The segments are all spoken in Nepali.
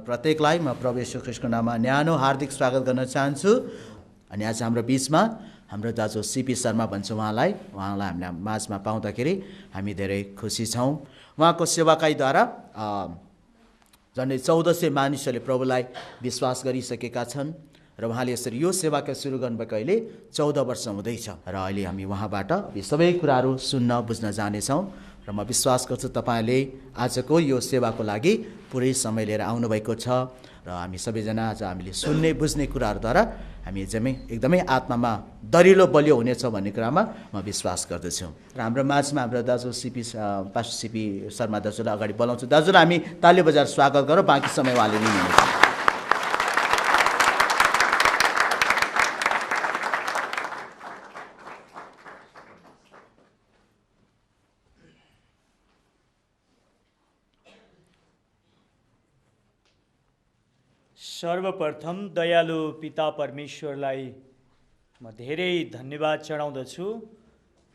प्रत्येकलाई म प्रभु येशू ख्रीष्टको नाममा न्यानो हार्दिक स्वागत गर्न चाहन्छु। अनि आज हाम्रो बिचमा हाम्रो दाजु सीपी शर्मा भन्छ उहाँलाई हामीले माझमा पाउँदाखेरि हामी धेरै खुसी छौँ। उहाँको सेवाकाईद्वारा झन्डै 1400 मानिसहरूले प्रभुलाई विश्वास गरिसकेका छन् र उहाँले यसरी यो सेवाका सुरु गर्नुभएको अहिले 14 वर्ष हुँदैछ र अहिले हामी उहाँबाट यी सबै कुराहरू सुन्न बुझ्न जानेछौँ र म विश्वास गर्छु तपाईँले आजको यो सेवाको लागि पुरै समय लिएर आउनुभएको छ र हामी सबैजना आज हामीले सुन्ने बुझ्ने कुराहरूद्वारा हामी एकदमै आत्मामा दरिलो बलियो हुनेछ भन्ने कुरामा म विश्वास गर्दछु। र हाम्रो माझमा हाम्रो दाजु पास्टर सीपी शर्मा दाजुलाई अगाडि बोलाउँछु। दाजुलाई हामी ताली बजाएर स्वागत गरौँ। बाँकी समय उहाँले लिनुहुन्छ। सर्वप्रथम दयालु पिता परमेश्वरलाई म धेरै धन्यवाद चढाउँदछु,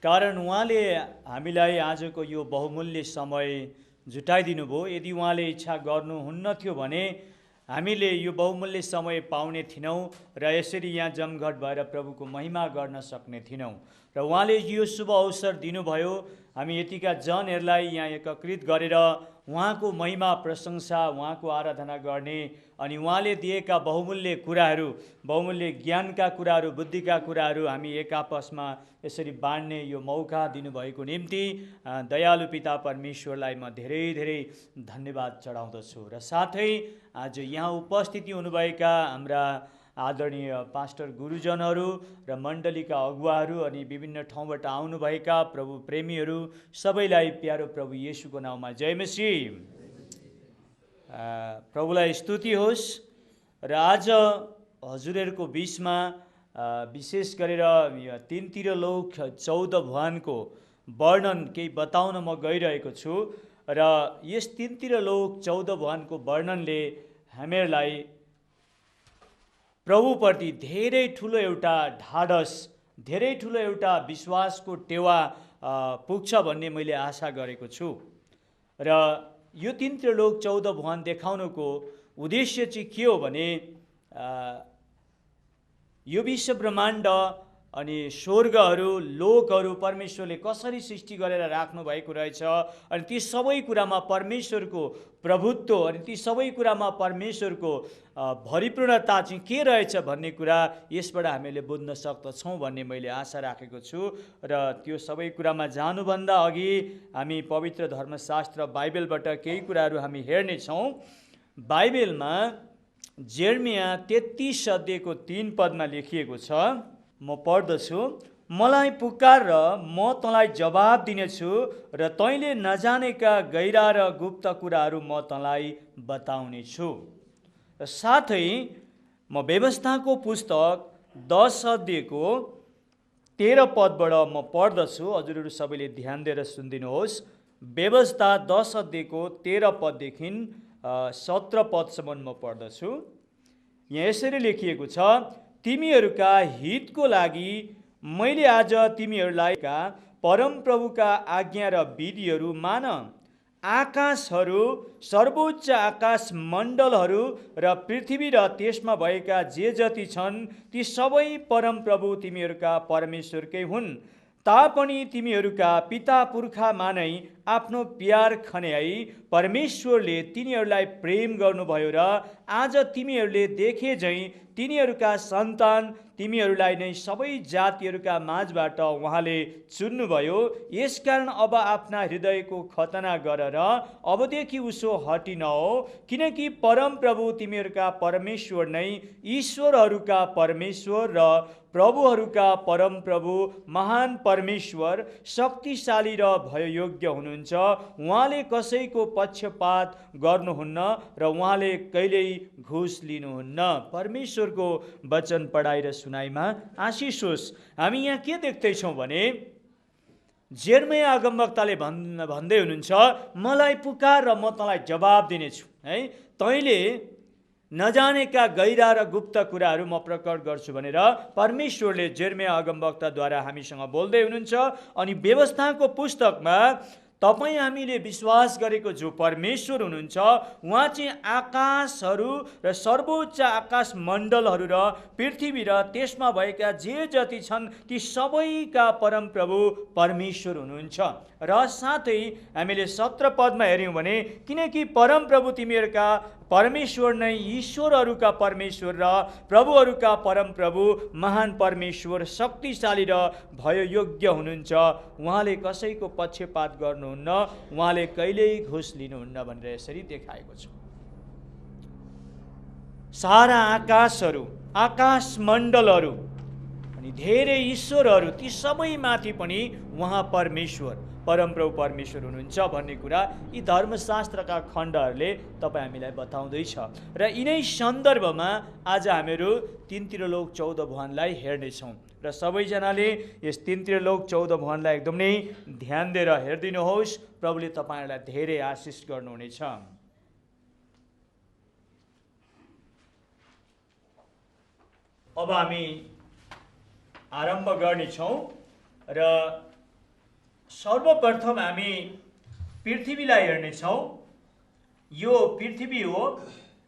कारण उहाँले हामीलाई आजको यो बहुमूल्य समय जुटाइदिनु भयो। यदि उहाँले इच्छा गर्नुहुन्न थियो भने हामीले यो बहुमूल्य समय पाउने थिनौँ र यसरी यहाँ जमघट भएर प्रभुको महिमा गर्न सक्ने थिनौँ। र उहाँले यो शुभ अवसर दिनुभयो हामी यतिका जनहरूलाई यहाँ एकत्रित गरेर उहाँको महिमा प्रशंसा उहाँको आराधना गर्ने अनि उहाँले दिएका बहुमूल्य कुराहरू, बहुमूल्य ज्ञानका कुराहरू, बुद्धिका कुराहरू हामी एक आपसमा यसरी बाँड्ने यो मौका दिनुभएको निम्ति दयालु पिता परमेश्वरलाई म धेरै धेरै धन्यवाद चढाउँदछु। र साथै आज यहाँ उपस्थिति हुनुभएका हाम्रा आदरणीय पास्टर गुरुजनहरू र मण्डलीका अगुवाहरू अनि विभिन्न ठाउँबाट आउनुभएका प्रभु प्रेमीहरू सबैलाई प्यारो प्रभु येशूको नाममा जय मसीह। प्रभुलाई स्तुति होस्। र आज हजुरहरूको बिचमा विशेष गरेर 3 लोक 14 भुवनको वर्णन केही बताउन म गइरहेको छु र यस 3 लोक 14 भुवनको वर्णनले हामीहरूलाई प्रभुप्रति धेरै ठुलो एउटा ढाडस, धेरै ठुलो एउटा विश्वासको टेवा पुग्छ भन्ने मैले आशा गरेको छु। र यो 3 लोक 14 भुवन देखाउनुको उद्देश्य चाहिँ के हो भने यो विश्व ब्रह्माण्ड अनि स्वर्गहरू, लोकहरू परमेश्वरले कसरी सृष्टि गरेर राख्नु भएको रहेछ अनि ती सबै कुरामा परमेश्वरको प्रभुत्व अनि ती सबै कुरामा परमेश्वरको भरिपूर्णता चाहिँ के रहेछ भन्ने कुरा यसबाट हामीले बुझ्न सक्दछौँ भन्ने मैले आशा राखेको छु। र त्यो सबै कुरामा जानुभन्दा अघि हामी पवित्र धर्मशास्त्र बाइबलबाट केही कुराहरू हामी हेर्नेछौँ। बाइबलमा जेर्मिया 33 अध्यायको 3 पदमा लेखिएको छ, म पढ्दछु। मलाई पुकार र म तँलाई जवाब दिनेछु र तैँले नजानेका गहिरा र गुप्त कुराहरू म तँलाई बताउने छु। र साथै म व्यवस्थाको पुस्तक 10 अध्यायको 13 पदबाट म पढ्दछु। हजुरहरू सबैले ध्यान दिएर सुनिदिनुहोस्। व्यवस्था 10 अध्यायको 13 पददेखि 17 पदसम्म म पढ्दछु। यहाँ यसरी लेखिएको छ, तिमीहरूका हितको लागि मैले आज तिमीहरूलाई परमप्रभुका आज्ञा र विधिहरू मान। आकाशहरू, सर्वोच्च आकाश मण्डलहरू र पृथ्वी र त्यसमा भएका जे जति छन् ती सबै परमप्रभु तिमीहरूका परमेश्वरकै हुन्। तापनि तिमीहरूका पिता पुर्खामा नै आफ्नो प्यार खन्याई परमेश्वरले तिनीहरूलाई प्रेम गर्नुभयो र आज तिमीहरूले देखे झैँ तिनीहरूका सन्तान तिमीहरूलाई नै सबै जातिहरूका माझबाट उहाँले चुन्नुभयो। यसकारण अब आफ्ना हृदयको खतना गरेर अबदेखि उसो हटी नहो, किनकि परमप्रभु तिमीहरूका परमेश्वर नै ईश्वरहरूका परमेश्वर र प्रभुहरूका परमप्रभु, महान परमेश्वर, शक्तिशाली र भययोग्य हुनुहुन्छ। उहाँले कसैको पक्षपात गर्नुहुन्न र उहाँले कहिल्यै घुस लिनुहुन्न। परमेश्वरको वचन पढाइ र सुनाइमा आशिष होस्। हामी यहाँ के देख्दैछौँ भने जेर्मिया अगमवक्ताले भन्दै हुनुहुन्छ, मलाई पुकार र म तँलाई जवाब दिनेछु। है, तैँले नजानेका गहिरा र गुप्त कुराहरू म प्रकट गर्छु भनेर परमेश्वरले जेर्मिया अगमवक्ताद्वारा हामीसँग बोल्दै हुनुहुन्छ। अनि व्यवस्थाको पुस्तकमा तपाईँ हामीले विश्वास गरेको जो परमेश्वर हुनुहुन्छ उहाँ चाहिँ आकाशहरू र सर्वोच्च आकाश मण्डलहरू र पृथ्वी र त्यसमा भएका जे जति छन् ती सबैका परमप्रभु परमेश्वर हुनुहुन्छ। र साथै हामीले 17 पदमा हेऱ्यौँ भने किनकि परमप्रभु तिमीहरूका परमेश्वर नै ईश्वरहरूका परमेश्वर र प्रभुहरूका परमप्रभु महान परमेश्वर शक्तिशाली र भययोग्य हुनुहुन्छ। उहाँले कसैको पक्षपात गर्नुहुन्न, उहाँले कहिल्यै घुस लिनुहुन्न भनेर यसरी देखाएको छ। सारा आकाशहरू, आकाश मण्डलहरू अनि धेरै ईश्वरहरू ती सबैमाथि पनि उहाँ परमेश्वर परमप्रभु परमेश्वर हुनुहुन्छ भन्ने कुरा यी धर्मशास्त्रका खण्डहरूले तपाईँ हामीलाई बताउँदैछ। र यिनै सन्दर्भमा आज हामीहरू 3 त्रिलोक 14 भुवनलाई हेर्नेछौँ र सबैजनाले यस 3 त्रिलोक 14 भुवनलाई एकदमै ध्यान दिएर हेरिदिनुहोस्। प्रभुले तपाईँहरूलाई धेरै आशिष गर्नुहुनेछ। अब हामी आरम्भ गर्नेछौँ र सर्वप्रथम हामी पृथ्वीलाई हेर्नेछौँ। यो पृथ्वी हो।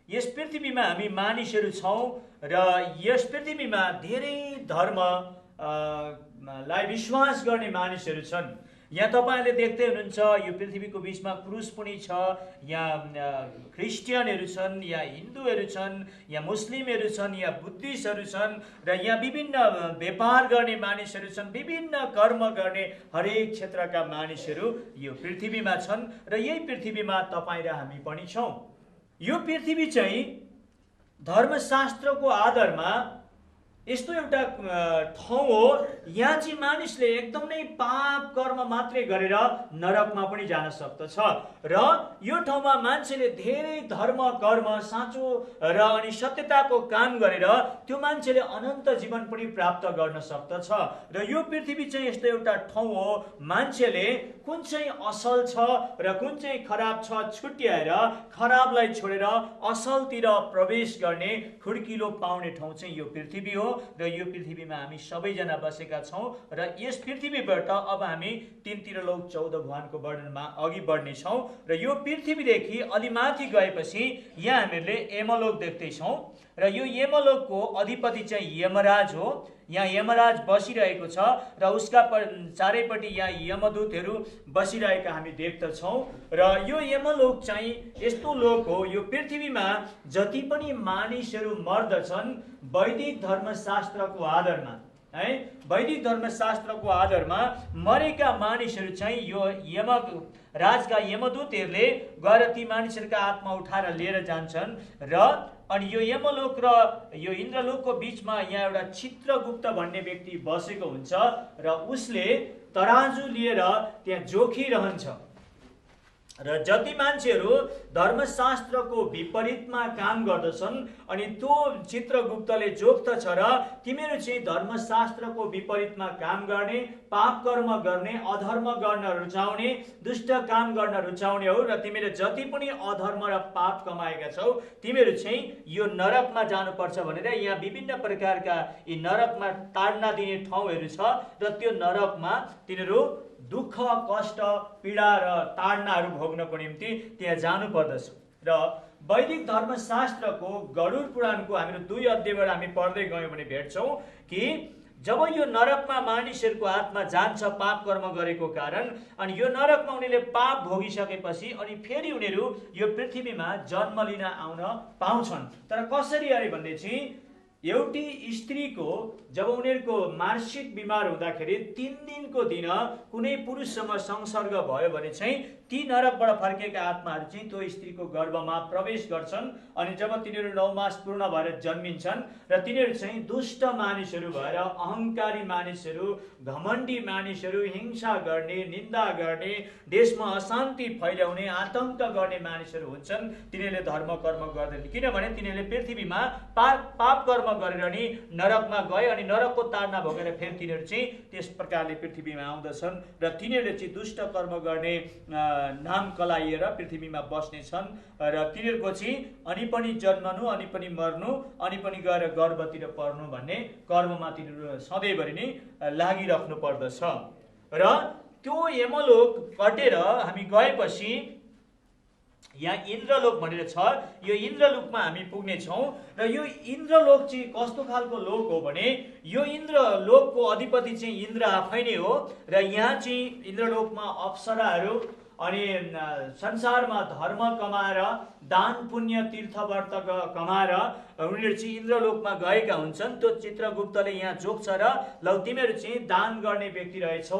यस पृथ्वीमा हामी मानिसहरू छौँ र यस पृथ्वीमा धेरै धर्मलाई विश्वास गर्ने मानिसहरू छन्। यहाँ तपाईँहरूले देख्दै हुनुहुन्छ यो पृथ्वीको बिचमा क्रुस पनि छ। यहाँ क्रिस्चियनहरू छन्, यहाँ हिन्दूहरू छन्, यहाँ मुस्लिमहरू छन्, यहाँ बुद्धिस्टहरू छन् र यहाँ विभिन्न व्यापार गर्ने मानिसहरू छन्, विभिन्न कर्म गर्ने हरेक क्षेत्रका मानिसहरू यो पृथ्वीमा छन् र यही पृथ्वीमा तपाईँ र हामी पनि छौँ। यो पृथ्वी चाहिँ धर्मशास्त्रको आधारमा यस्तो एउटा ठाउँ हो यहाँ चाहिँ मानिसले एकदमै पाप कर्म मात्रै गरेर नरकमा पनि जान सक्दछ र यो ठाउँमा मान्छेले धेरै धर्म कर्म साँचो र अनि सत्यताको काम गरेर त्यो मान्छेले अनन्त जीवन पनि प्राप्त गर्न सक्दछ। र यो पृथ्वी चाहिँ यस्तो एउटा ठाउँ हो मान्छेले कुन चाहिँ असल छ र कुन चाहिँ खराब छ छुट्याएर खराबलाई छोडेर असलतिर प्रवेश गर्ने खुड्किलो पाउने ठाउँ चाहिँ यो पृथ्वी हो र यो पृथ्वीमा हामी सबैजना बसेका छौँ। र यस पृथ्वीबाट अब हामी 3 त्रिलोक 14 भुवनको वर्णनमा अघि बढ्नेछौँ र यो पृथ्वीदेखि अलि माथि गएपछि यहाँ हामीहरूले यमलोक देख्दैछौँ र यो यमलोकको अधिपति चाहिँ यमराज हो। यहाँ यमराज बसिरहेको छ र उसका चारैपट्टि यहाँ यमदूतहरू बसिरहेका हामी देख्दछौँ र यो यमलोक चाहिँ यस्तो लोक हो। यो पृथ्वीमा जति पनि मानिसहरू मर्दछन् वैदिक धर्मशास्त्रको आधारमा वैदिक धर्मशास्त्रको आधारमा मरेका मानिसहरू चाहिँ यो राजका यमदूतहरूले गएर ती मानिसहरूका आत्मा उठाएर लिएर जान्छन् र अनि यो यमलोक र यो इन्द्रलोकको बिचमा यहाँ एउटा चित्रगुप्त भन्ने व्यक्ति बसेको हुन्छ र उसले तराजु लिएर त्यहाँ जोखिरहन्छ र जति मान्छेहरू धर्मशास्त्रको विपरीतमा काम गर्दछन् अनि त्यो चित्रगुप्तले जोख्दछ र तिमीहरू चाहिँ धर्मशास्त्रको विपरीतमा काम गर्ने, पाप कर्म गर्ने, अधर्म गर्न रुचाउने, दुष्ट काम गर्न रुचाउने हो र तिमीले जति पनि अधर्म र पाप कमाएका छौ तिमीहरू चाहिँ यो नरकमा जानुपर्छ भनेर यहाँ विभिन्न प्रकारका यी नरकमा ताड्ना दिने ठाउँहरू छ र त्यो नरकमा तिनीहरू दुःख कष्ट पीडा र ताडनाहरू भोग्नको निम्ति त्यहाँ जानु पर्दछ। र वैदिक धर्मशास्त्रको गरुड पुराणको हामीहरू 2 अध्यायबाट हामी पढ्दै गयौँ भने भेट्छौँ कि जब यो नरकमा मानिसहरूको आत्मा जान्छ पाप कर्म गरेको कारण अनि यो नरकमा उनीहरूले पाप भोगिसकेपछि अनि फेरि उनीहरू यो पृथ्वीमा जन्म लिन आउन पाउँछन्। तर कसरी अरे भनेपछि एउटी स्त्रीको जब उनीहरूको मानसिक बिमार हुँदाखेरि 3 दिनको दिन कुनै पुरुषसँग संसर्ग भयो भने चाहिँ ती नरकबाट फर्केका आत्माहरू चाहिँ त्यो स्त्रीको गर्भमा प्रवेश गर्छन् अनि जब तिनीहरू 9 मास पूर्ण भएर जन्मिन्छन् र तिनीहरू चाहिँ दुष्ट मानिसहरू भएर अहंकारी मानिसहरू, घमण्डी मानिसहरू, हिंसा गर्ने, निन्दा गर्ने, देशमा अशान्ति फैल्याउने, आतंक गर्ने मानिसहरू हुन्छन्। तिनीहरूले धर्म कर्म गर्दैन किनभने तिनीहरूले पृथ्वीमा पाप कर्म गरेर नि नरकमा गए अनि नरकको ताडना भोगेर फेरि तिनीहरू चाहिँ त्यस प्रकारले पृथ्वीमा आउँदछन् र तिनीहरूले चाहिँ दुष्ट कर्म गर्ने नाम कलाइएर पृथ्वीमा बस्ने छन् र तिनीहरूको चाहिँ अनि पनि जन्मनु, अनि पनि मर्नु, अनि पनि गएर गर्भतिर पर्नु भन्ने कर्ममा तिनीहरू सधैँभरि नै लागिराख्नु पर्दछ। र त्यो यमलोक कटेर हामी गएपछि यहाँ इन्द्रलोक भनेर छ, यो इन्द्रलोकमा हामी पुग्नेछौँ। र यो इन्द्रलोक चाहिँ कस्तो खालको लोक हो भने यो इन्द्रलोकको अधिपति चाहिँ इन्द्र आफै नै हो। र यहाँ चाहिँ इन्द्रलोकमा अप्सराहरू अनि संसारमा धर्म कमाएर दान पुण्य तीर्थ व्रत कमाएर उनीहरू चाहिँ इन्द्रलोकमा गएका हुन्छन्। त्यो चित्रगुप्तले यहाँ जोग्छ र लौ तिमीहरू चाहिँ दान गर्ने व्यक्ति रहेछौ,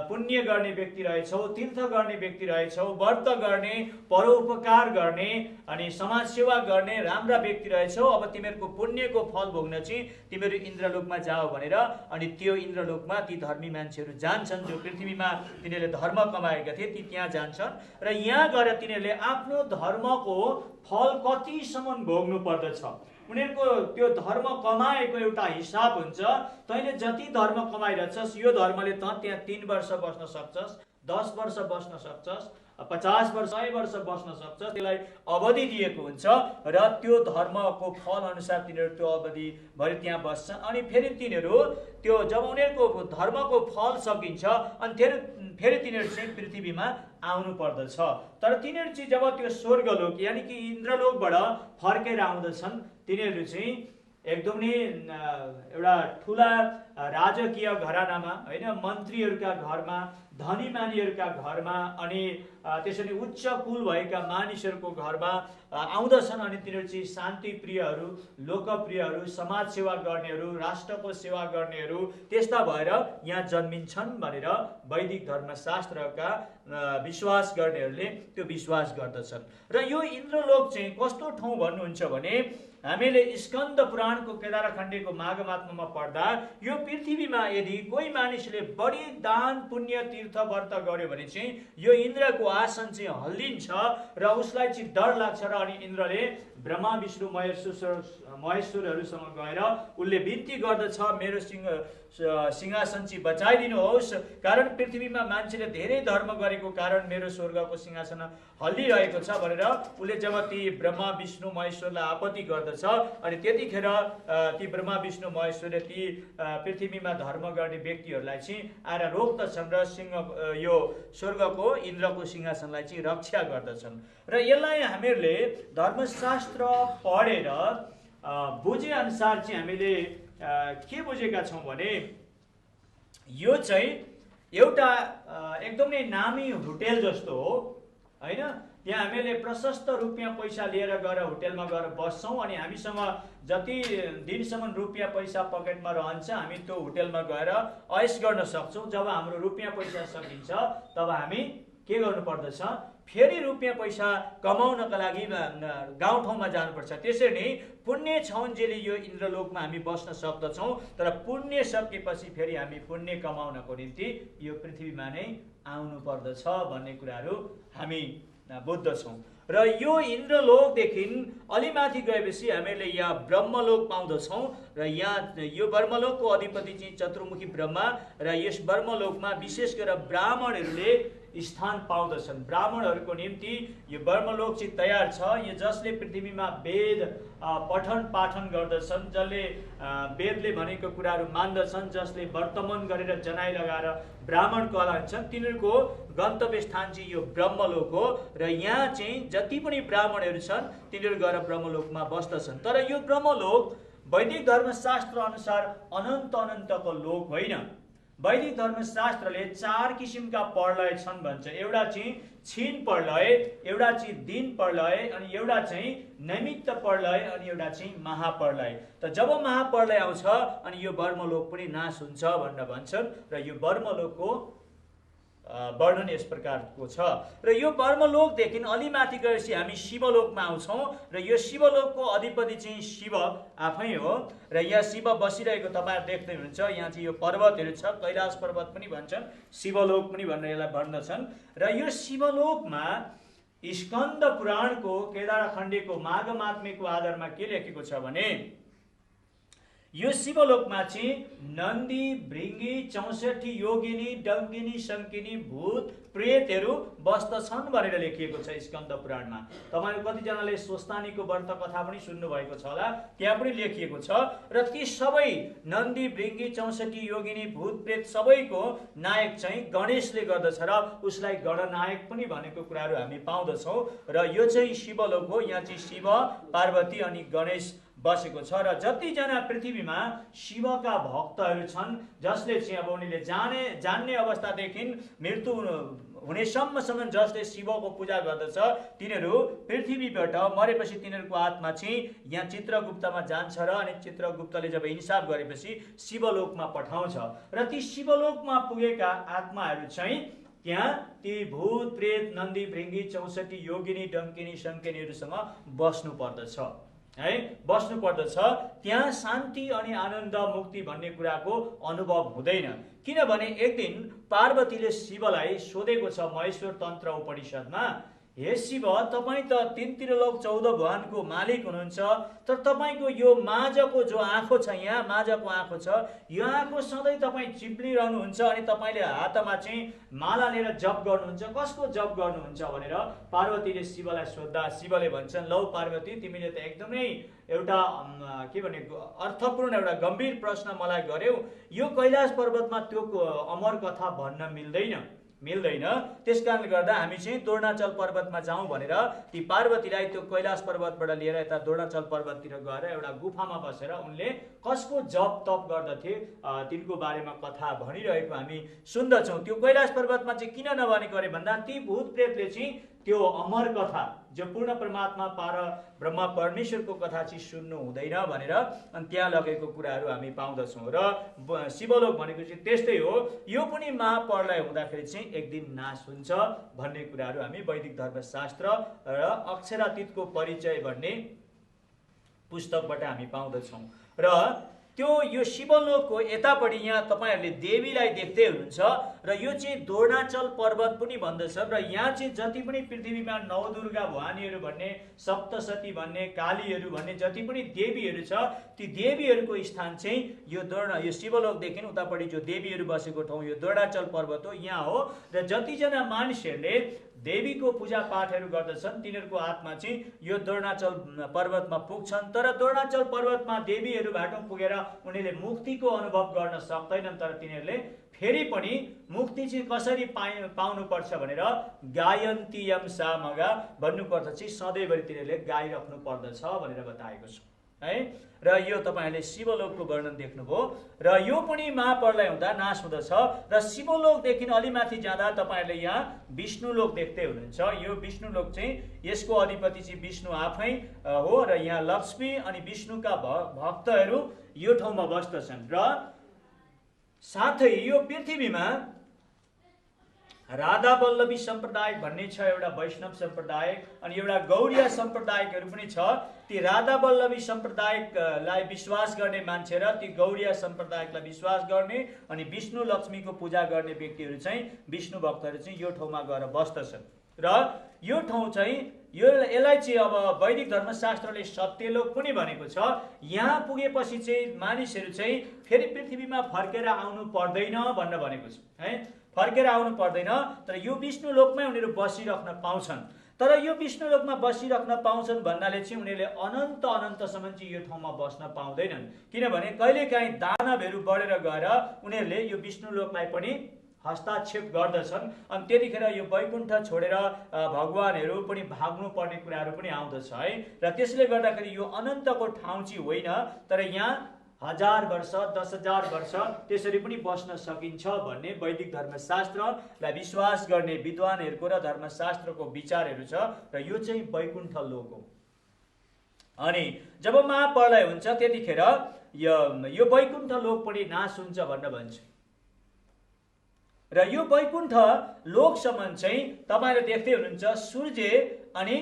पुण्य गर्ने व्यक्ति रहेछौ, तीर्थ गर्ने व्यक्ति रहेछौ, व्रत गर्ने, परोपकार गर्ने अनि समाज सेवा गर्ने राम्रा व्यक्ति रहेछौ। अब तिमीहरूको पुण्यको फल भोग्न चाहिँ तिमीहरू इन्द्रलोकमा जाओ भनेर अनि त्यो इन्द्रलोकमा ती धर्मी मान्छेहरू जान्छन् जो पृथ्वीमा तिनीहरूले धर्म कमाएका थिए ती त्यहाँ जान्छन्। र यहाँ गएर तिनीहरूले आफ्नो धर्मको फल कतिसम्म भोग्नु पर्दछ, उनीहरूको त्यो धर्म कमाएको एउटा हिसाब हुन्छ। तैँले जति धर्म कमाइरहेछस् यो धर्मले त त्यहाँ 3 वर्ष बस्न सक्छस्, 10 वर्ष बस्न सक्छस्, 50 वर्ष 100 वर्ष बस्न सक्छ। त्यसलाई अवधि दिएको हुन्छ र त्यो धर्मको फल अनुसार तिनीहरू त्यो अवधिभरि त्यहाँ बस्छन्। अनि फेरि तिनीहरू त्यो जब उनीहरूको धर्मको फल सकिन्छ अनि फेरि तिनीहरू चाहिँ पृथ्वीमा आउनु पर्दछ। तर तिनीहरू चाहिँ जब त्यो स्वर्गलोक यानि कि इन्द्रलोकबाट फर्केर आउँदछन् तिनीहरू चाहिँ एकदमै एउटा ठुला राजकीय घरानामा होइन, मन्त्रीहरूका घरमा, धनी मानीहरूका घरमा अनि त्यसरी उच्च कुल भएका मानिसहरूको घरमा आउँदछन्। अनि तिनीहरू चाहिँ शान्ति प्रियहरू, लोकप्रियहरू, समाज सेवा गर्नेहरू, राष्ट्रको सेवा गर्नेहरू त्यस्ता भएर यहाँ जन्मिन्छन् भनेर वैदिक धर्मशास्त्रका विश्वास गर्नेहरूले त्यो विश्वास गर्दछन्। र यो इन्द्रलोक चाहिँ कस्तो ठाउँ भन्नुहुन्छ भने हामीले स्कन्द पुराणको केदारखण्डीको माघमात्ममा पढ्दा यो पृथ्वीमा यदि कोही मानिसले बढी दान पुण्य तीर्थ व्रत गर्यो भने चाहिँ यो इन्द्रको आसन चाहिँ हल्लिन्छ र उसलाई चाहिँ डर लाग्छ। र अनि इन्द्रले ब्रह्मा विष्णु महेश्वरहरूसँग गएर उसले बिन्ती गर्दछ मेरो सिंहासन चाहिँ बचाइदिनुहोस्, कारण पृथ्वीमा मान्छेले धेरै धर्म गरेको कारण मेरो स्वर्गको सिंहासन हल्लिरहेको छ भनेर उसले जब ती ब्रह्मा विष्णु महेश्वरलाई आपत्ति गर्दछ अनि त्यतिखेर ती ब्रह्मा विष्णु महेश्वरले ती पृथ्वीमा धर्म गर्ने व्यक्तिहरूलाई चाहिँ आएर रोक्दछन् र यो स्वर्गको इन्द्रको सिंहासनलाई चाहिँ रक्षा गर्दछन्। र यसलाई हामीहरूले धर्मशास्त्र पढेर बुझे अनुसार चाहिँ हामीले के बुझेका छौँ भने यो चाहिँ एउटा एकदमै नामी होटेल जस्तो हो होइन। त्यहाँ हामीले प्रशस्त रुपियाँ पैसा लिएर गएर होटेलमा गएर बस्छौँ अनि हामीसँग जति दिनसम्म रुपियाँ पैसा पकेटमा रहन्छ हामी त्यो होटेलमा गएर ऐस गर्न सक्छौँ। जब हाम्रो रुपियाँ पैसा सकिन्छ तब हामी के गर्नु पर्दछ, फेरि रुपियाँ पैसा कमाउनका लागि गाउँठाउँमा जानुपर्छ। त्यसरी नै पुण्य छौन्जेली यो इन्द्रलोकमा हामी बस्न सक्दछौँ, तर पुण्य सकेपछि फेरि हामी पुण्य कमाउनको निम्ति यो पृथ्वीमा नै आउनु पर्दछ भन्ने कुराहरू हामी बुझ्दछौँ। र यो इन्द्रलोकदेखि अलि माथि गएपछि हामीले यहाँ ब्रह्मलोक पाउँदछौँ र यहाँ यो ब्रह्मलोकको अधिपति चाहिँ चतुर्मुखी ब्रह्मा र यस ब्रह्मलोकमा विशेष गरेर ब्राह्मणहरूले स्थान पाउँदछन्। ब्राह्मणहरूको निम्ति यो ब्रह्मलोक चाहिँ तयार छ। यो जसले पृथ्वीमा वेद पठन पाठन गर्दछन्, जसले वेदले भनेको कुराहरू मान्दछन्, जसले वर्तमान गरेर जनाइ लगाएर ब्राह्मण कहलान्छन्, तिनीहरूको गन्तव्य स्थान चाहिँ यो ब्रह्मलोक हो। र यहाँ चाहिँ जति पनि ब्राह्मणहरू छन् तिनीहरू गएर ब्रह्मलोकमा बस्दछन्। तर यो ब्रह्मलोक वैदिक धर्मशास्त्र अनुसार अनन्तको लोक होइन। वैदिक धर्मशास्त्रले 4 किसिमका प्रलय छन् भन्छ। एउटा चाहिँ क्षीण प्रलय, एउटा चाहिँ दिन प्रलय, अनि एउटा चाहिँ नैमित्त प्रलय, अनि एउटा चाहिँ महाप्रलय। त जब महाप्रलय आउँछ अनि यो ब्रह्मलोक पनि नाश हुन्छ भनेर भन्छन्। र यो ब्रह्मलोकको वर्णन यस प्रकारको छ। र यो ब्रह्मलोकदेखि अलि माथि गएपछि हामी शिवलोकमा आउँछौँ र यो शिवलोकको अधिपति चाहिँ शिव आफै हो। र यहाँ शिव बसिरहेको तपाईँहरू देख्दै हुनुहुन्छ। यहाँ चाहिँ यो पर्वतहरू छ, कैलाश पर्वत पनि भन्छन्, शिवलोक पनि भनेर यसलाई भन्दछन्। र यो शिवलोकमा स्कन्द पुराणको केदारखण्डीको माघमात्म्यको आधारमा के लेखेको छ भने यो शिवलोकमा चाहिँ नन्दी, भृङ्गी, 64 योगिनी, डङ्गिनी, शङ्किनी, भूत, प्रेतहरू बस्दछन् भनेर लेखिएको छ स्कन्द पुराणमा। तपाईँहरू कतिजनाले स्वस्तानीको व्रत कथा पनि सुन्नुभएको छ होला, त्यहाँ पनि लेखिएको छ। र ती सबै नन्दी, भृङ्गी, 64 योगिनी, भूत, प्रेत सबैको नायक चाहिँ गणेशले गर्दछ र उसलाई गणनायक पनि भनेको कुराहरू हामी पाउँदछौँ। र यो चाहिँ शिवलोक हो। यहाँ चाहिँ शिव, पार्वती अनि गणेश बसेको छ। र जतिजना पृथ्वीमा शिवका भक्तहरू छन्, जसले चाहिँ अब उनीहरूले जान्ने अवस्थादेखि मृत्यु हुनेसम्मसम्म जसले शिवको पूजा गर्दछ, तिनीहरू पृथ्वीबाट मरेपछि तिनीहरूको आत्मा चाहिँ यहाँ चित्रगुप्तमा जान्छ र अनि चित्रगुप्तले जब हिसाब गरेपछि शिवलोकमा पठाउँछ र ती शिवलोकमा पुगेका आत्माहरू चाहिँ त्यहाँ ती भूत, प्रेत, नन्दी, भृङ्गी, 64 योगिनी, डङ्किनी, शङ्किनीहरूसँग बस्नु पर्दछ है, बस्नु पर्दछ। त्यहाँ शान्ति अनि आनन्द, मुक्ति भन्ने कुराको अनुभव हुँदैन। किनभने एक दिन पार्वतीले शिवलाई सोधेको छ महेश्वर तन्त्र उपनिषदमा, हे शिव, तपाईँ त 3 त्रिलोक 14 भुवनको मालिक हुनुहुन्छ, तर तपाईँको यो माझको जो आँखो छ, यहाँ माझको आँखो छ, यो आँखो सधैँ तपाईँ चिप्लिरहनुहुन्छ अनि तपाईँले हातमा चाहिँ माला लिएर जप गर्नुहुन्छ। कसको जप गर्नुहुन्छ भनेर पार्वतीले शिवलाई सोद्धा शिवले भन्छन्, लौ पार्वती, तिमीले त एकदमै एउटा के भने अर्थपूर्ण एउटा गम्भीर प्रश्न मलाई गर्यौ। यो कैलाश पर्वतमा त्यो अमर कथा भन्न मिल्दैन। त्यस कारणले गर्दा हामी चाहिँ द्रोणाचल पर्वतमा जाउँ भनेर ती पार्वतीलाई त्यो कैलाश पर्वतबाट लिएर यता द्रोणाचल पर्वततिर गएर एउटा गुफामा बसेर उनले कसको जप तप गर्दथे तिनको बारेमा कथा भनिरहेको हामी सुन्दछौँ। त्यो कैलाश पर्वतमा चाहिँ किन नभनेको अरे भन्दा ती भूत प्रेतले चाहिँ त्यो अमर कथा जो पूर्ण परमात्मा ब्रह्मा परमेश्वरको कथा चाहिँ सुन्नु हुँदैन भनेर अनि त्यहाँ लगेको कुराहरू हामी पाउँदछौँ। र शिवलोक भनेको चाहिँ त्यस्तै हो। यो पनि महाप्रलय हुँदाखेरि चाहिँ एक दिन नाश हुन्छ भन्ने कुराहरू हामी वैदिक धर्मशास्त्र र अक्षरातीतको परिचय भन्ने पुस्तकबाट हामी पाउँदछौँ। र यो शिवलोकको यतापट्टि यहाँ तपाईँहरूले देवीलाई देख्दै हुनुहुन्छ र यो चाहिँ द्रोणाचल पर्वत पनि भन्दछ। र यहाँ चाहिँ जति पनि पृथ्वीमा नवदुर्गा भवानीहरू भन्ने, सप्तशती भन्ने, कालीहरू भन्ने जति पनि देवीहरू छ, ती देवीहरूको स्थान चाहिँ यो शिवलोकदेखि उतापट्टि जो देवीहरू बसेको ठाउँ यो द्रोणाचल पर्वत हो, यहाँ हो। र जतिजना मानिसहरूले देवीको पूजा पाठहरू गर्दछन् तिनीहरूको आत्मा चाहिँ यो द्रोणाचल पर्वतमा पुग्छन्। तर द्रोणाचल पर्वतमा देवीहरूबाट पुगेर उनीहरूले मुक्तिको अनुभव गर्न सक्दैनन्। तर तिनीहरूले फेरि पनि मुक्ति चाहिँ कसरी पाउनुपर्छ भनेर गायन्तीयम सामगा भन्नुपर्छ चाहिँ सधैँभरि तिनीहरूले गाइराख्नु पर्दछ भनेर बताएको छ है। र यो तपाईँहरूले शिवलोकको वर्णन देख्नुभयो। र यो पनि महाप्रलय हुँदा नाश हुँदछ। र शिवलोकदेखि अलि माथि जाँदा तपाईँहरूले यहाँ विष्णुलोक देख्दै हुनुहुन्छ। यो विष्णुलोक चाहिँ यसको अधिपति चाहिँ विष्णु आफै हो। र यहाँ लक्ष्मी अनि विष्णुका भक्तहरू यो ठाउँमा बस्दछन्। र साथै यो पृथ्वीमा राधा वल्लभी सम्प्रदाय भन्ने छ, एउटा वैष्णव सम्प्रदाय, अनि एउटा गौडिया सम्प्रदायहरू पनि छ। ती राधा वल्लभी सम्प्रदायलाई विश्वास गर्ने मान्छे र ती गौडिया सम्प्रदायलाई विश्वास गर्ने अनि विष्णु लक्ष्मीको पूजा गर्ने व्यक्तिहरू चाहिँ विष्णु भक्तहरू चाहिँ यो ठाउँमा गएर बस्दछन्। र यो ठाउँ चाहिँ यसलाई चाहिँ अब वैदिक धर्मशास्त्रले सत्यलोक पनि भनेको छ। यहाँ पुगेपछि चाहिँ मानिसहरू चाहिँ फेरि पृथ्वीमा फर्केर आउनु पर्दैन भनेको छ है। फर्केर आउनु पर्दैन, तर यो विष्णु लोकमै उनीहरू बसिराख्न पाउँछन्। तर यो विष्णु लोकमा बसिराख्न पाउँछन् भन्नाले चाहिँ उनीहरूले अनन्तसम्म चाहिँ यो ठाउँमा बस्न पाउँदैनन्। किनभने कहिलेकाहीँ दानवहरू बढेर गएर उनीहरूले यो विष्णु लोकलाई पनि हस्ताक्षेप गर्दछन्। अनि त्यतिखेर यो वैकुण्ठ छोडेर भगवानहरू पनि भाग्नु पर्ने कुराहरू पनि आउँदछ है। र त्यसले गर्दाखेरि यो अनन्तको ठाउँ चाहिँ होइन, तर यहाँ 1000 वर्ष 10,000 वर्ष त्यसरी पनि बस्न सकिन्छ भन्ने वैदिक धर्मशास्त्रलाई विश्वास गर्ने विद्वानहरूको र धर्मशास्त्रको विचारहरू छ। र यो चाहिँ वैकुण्ठ लोक हो। अनि जब महाप्रलय हुन्छ त्यतिखेर यो वैकुण्ठ लोक पनि नाश हुन्छ भन्छ। र यो वैकुण्ठ लोकसम्म चाहिँ तपाईँले देख्दै हुनुहुन्छ सूर्य अनि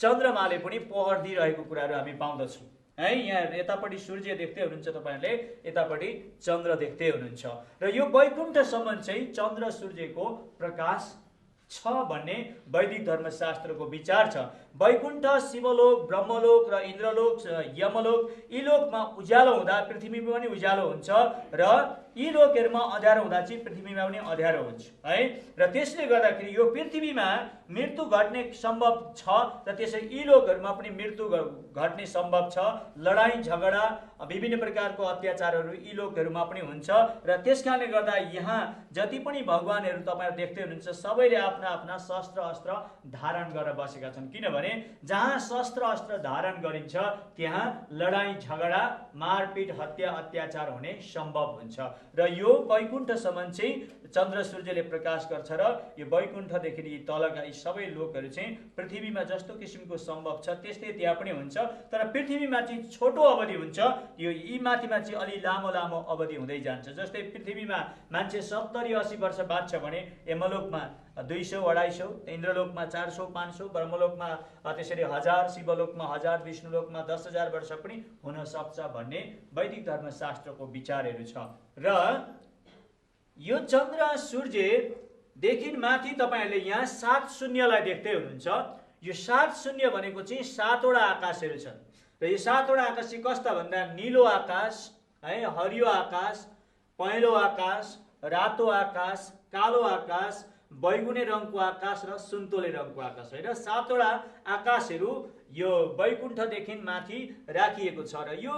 चन्द्रमाले पनि पहर दिइरहेको कुराहरू हामी पाउँदछौँ है। यहाँ यतापट्टि सूर्य देख्दै हुनुहुन्छ तपाईँहरूले, यतापट्टि चन्द्र देख्दै हुनुहुन्छ। र यो वैकुण्ठसम्म चाहिँ चन्द्र सूर्यको प्रकाश छ भन्ने वैदिक धर्मशास्त्रको विचार छ। वैकुण्ठ, शिवलोक, ब्रह्मलोक र इन्द्रलोक, यमलोक, यी लोकमा उज्यालो हुँदा पृथ्वीमा पनि उज्यालो हुन्छ र यी लोकहरूमा अँध्यारो हुँदा चाहिँ पृथ्वीमा पनि अँध्यारो हुन्छ है। र त्यसले गर्दाखेरि यो पृथ्वीमा मृत्यु घट्ने सम्भव छ र त्यसै यी लोकहरूमा पनि मृत्यु घट्ने सम्भव छ। लडाईँ झगडा, विभिन्न प्रकारको अत्याचारहरू यी लोकहरूमा पनि हुन्छ र त्यसकारणले गर्दा यहाँ जति पनि भगवानहरू तपाईँहरू देख्दै हुनुहुन्छ सबैले आफ्ना आफ्ना शस्त्र अस्त्र धारण गरेर बसेका छन्। किनभने जहाँ शस्त्र अस्त्र धारण गरिन्छ त्यहाँ लडाईँ झगडा, मारपिट, हत्या अत्याचार हुने सम्भव हुन्छ। र यो वैकुण्ठसम्म चाहिँ चन्द्र सूर्यले प्रकाश गर्छ र यो वैकुण्ठदेखि यी तलका यी सबै लोकहरू चाहिँ पृथ्वीमा जस्तो किसिमको सम्भव छ त्यस्तै त्यहाँ पनि हुन्छ। तर पृथ्वीमा चाहिँ छोटो अवधि हुन्छ, यो यी माथिमा चाहिँ अलि लामो लामो अवधि हुँदै जान्छ। जस्तै पृथ्वीमा मान्छे 70-80 वर्ष बाँच्छ भने यमलोकमा 200-250, इन्द्रलोकमा 400-500, ब्रह्मलोकमा त्यसरी 1000, शिवलोकमा 1000, विष्णुलोकमा 10,000 वर्ष पनि हुन सक्छ भन्ने वैदिक धर्मशास्त्रको विचारहरू छ। र यो चन्द्र सूर्यदेखि माथि तपाईँहरूले यहाँ 7 शून्यलाई देख्दै हुनुहुन्छ। यो 7 शून्य भनेको चाहिँ 7वटा आकाशहरू छन् र यो 7वटा आकाश चाहिँ कस्ता भन्दा नीलो आकाश है, हरियो आकाश, पहेँलो आकाश, रातो आकाश, कालो आकाश, बैगुने रङको आकाश र सुन्तोले रङको आकाश है। र 7वटा आकाशहरू यो वैकुण्ठदेखि माथि राखिएको छ। र यो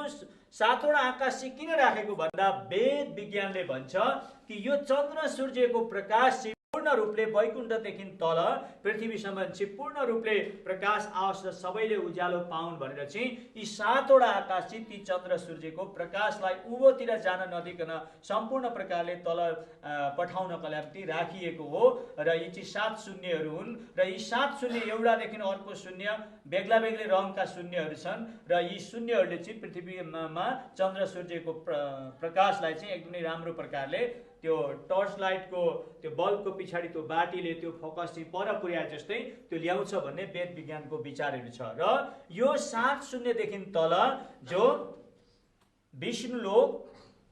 7वटा आकाश चाहिँ किन राखेको भन्दा वेद विज्ञानले भन्छ कि यो चन्द्र सूर्यको प्रकाश चाहिँ पूर्ण रूपले वैकुण्ठदेखि तल पृथ्वीसम्म चाहिँ पूर्ण रूपले प्रकाश आओस् र सबैले उज्यालो पाउन् भनेर चाहिँ यी 7वटा आकाश चाहिँ ती चन्द्र सूर्यको प्रकाशलाई उँभोतिर जान नदिकन सम्पूर्ण प्रकारले तल पठाउनको लागि राखिएको हो। र यी चाहिँ 7 शून्यहरू हुन् र यी 7 शून्य एउटादेखि अर्को शून्य बेग्ला बेग्लै रङका शून्यहरू छन् र यी शून्यहरूले चाहिँ पृथ्वीमा चन्द्र सूर्यको प्रकाशलाई चाहिँ एकदमै राम्रो प्रकारले त्यो टर्च लाइटको त्यो बल्बको पछाडि त्यो बाटीले त्यो फोकस चाहिँ पर पुर्याए जस्तै त्यो ल्याउँछ भन्ने वेद विज्ञानको विचारहरू छ। र यो 7 शून्यदेखि तल जो विष्णुलोक,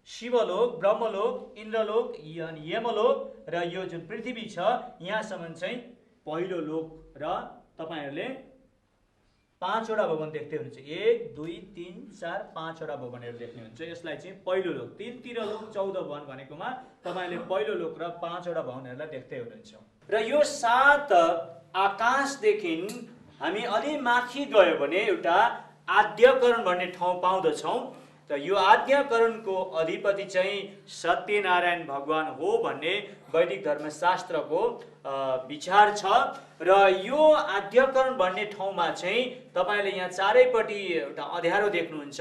शिवलोक, ब्रह्मलोक, इन्द्रलोक, यमलोक र यो जुन पृथ्वी छ यहाँसम्म चाहिँ पहिलो लोक र तपाईँहरूले 5वटा भवन देख्दै हुनुहुन्छ। 1 2 3 4 5वटा भवनहरू देख्नुहुन्छ। यसलाई चाहिँ पहिलो लोक, 3 लोक 14 भवन भनेकोमा तपाईँले पहिलो लोक र 5वटा भवनहरूलाई देख्दै हुनुहुन्छ। र यो 7 आकाशदेखि हामी अलि माथि गयो भने एउटा आद्यकरण भन्ने ठाउँ पाउँदछौँ। र यो आद्यकरणको अधिपति चाहिँ सत्यनारायण भगवान हो भन्ने वैदिक धर्मशास्त्रको विचार छ। र यो आद्यकरण भन्ने ठाउँमा चाहिँ तपाईँले यहाँ चारैपट्टि एउटा अँध्यारो देख्नुहुन्छ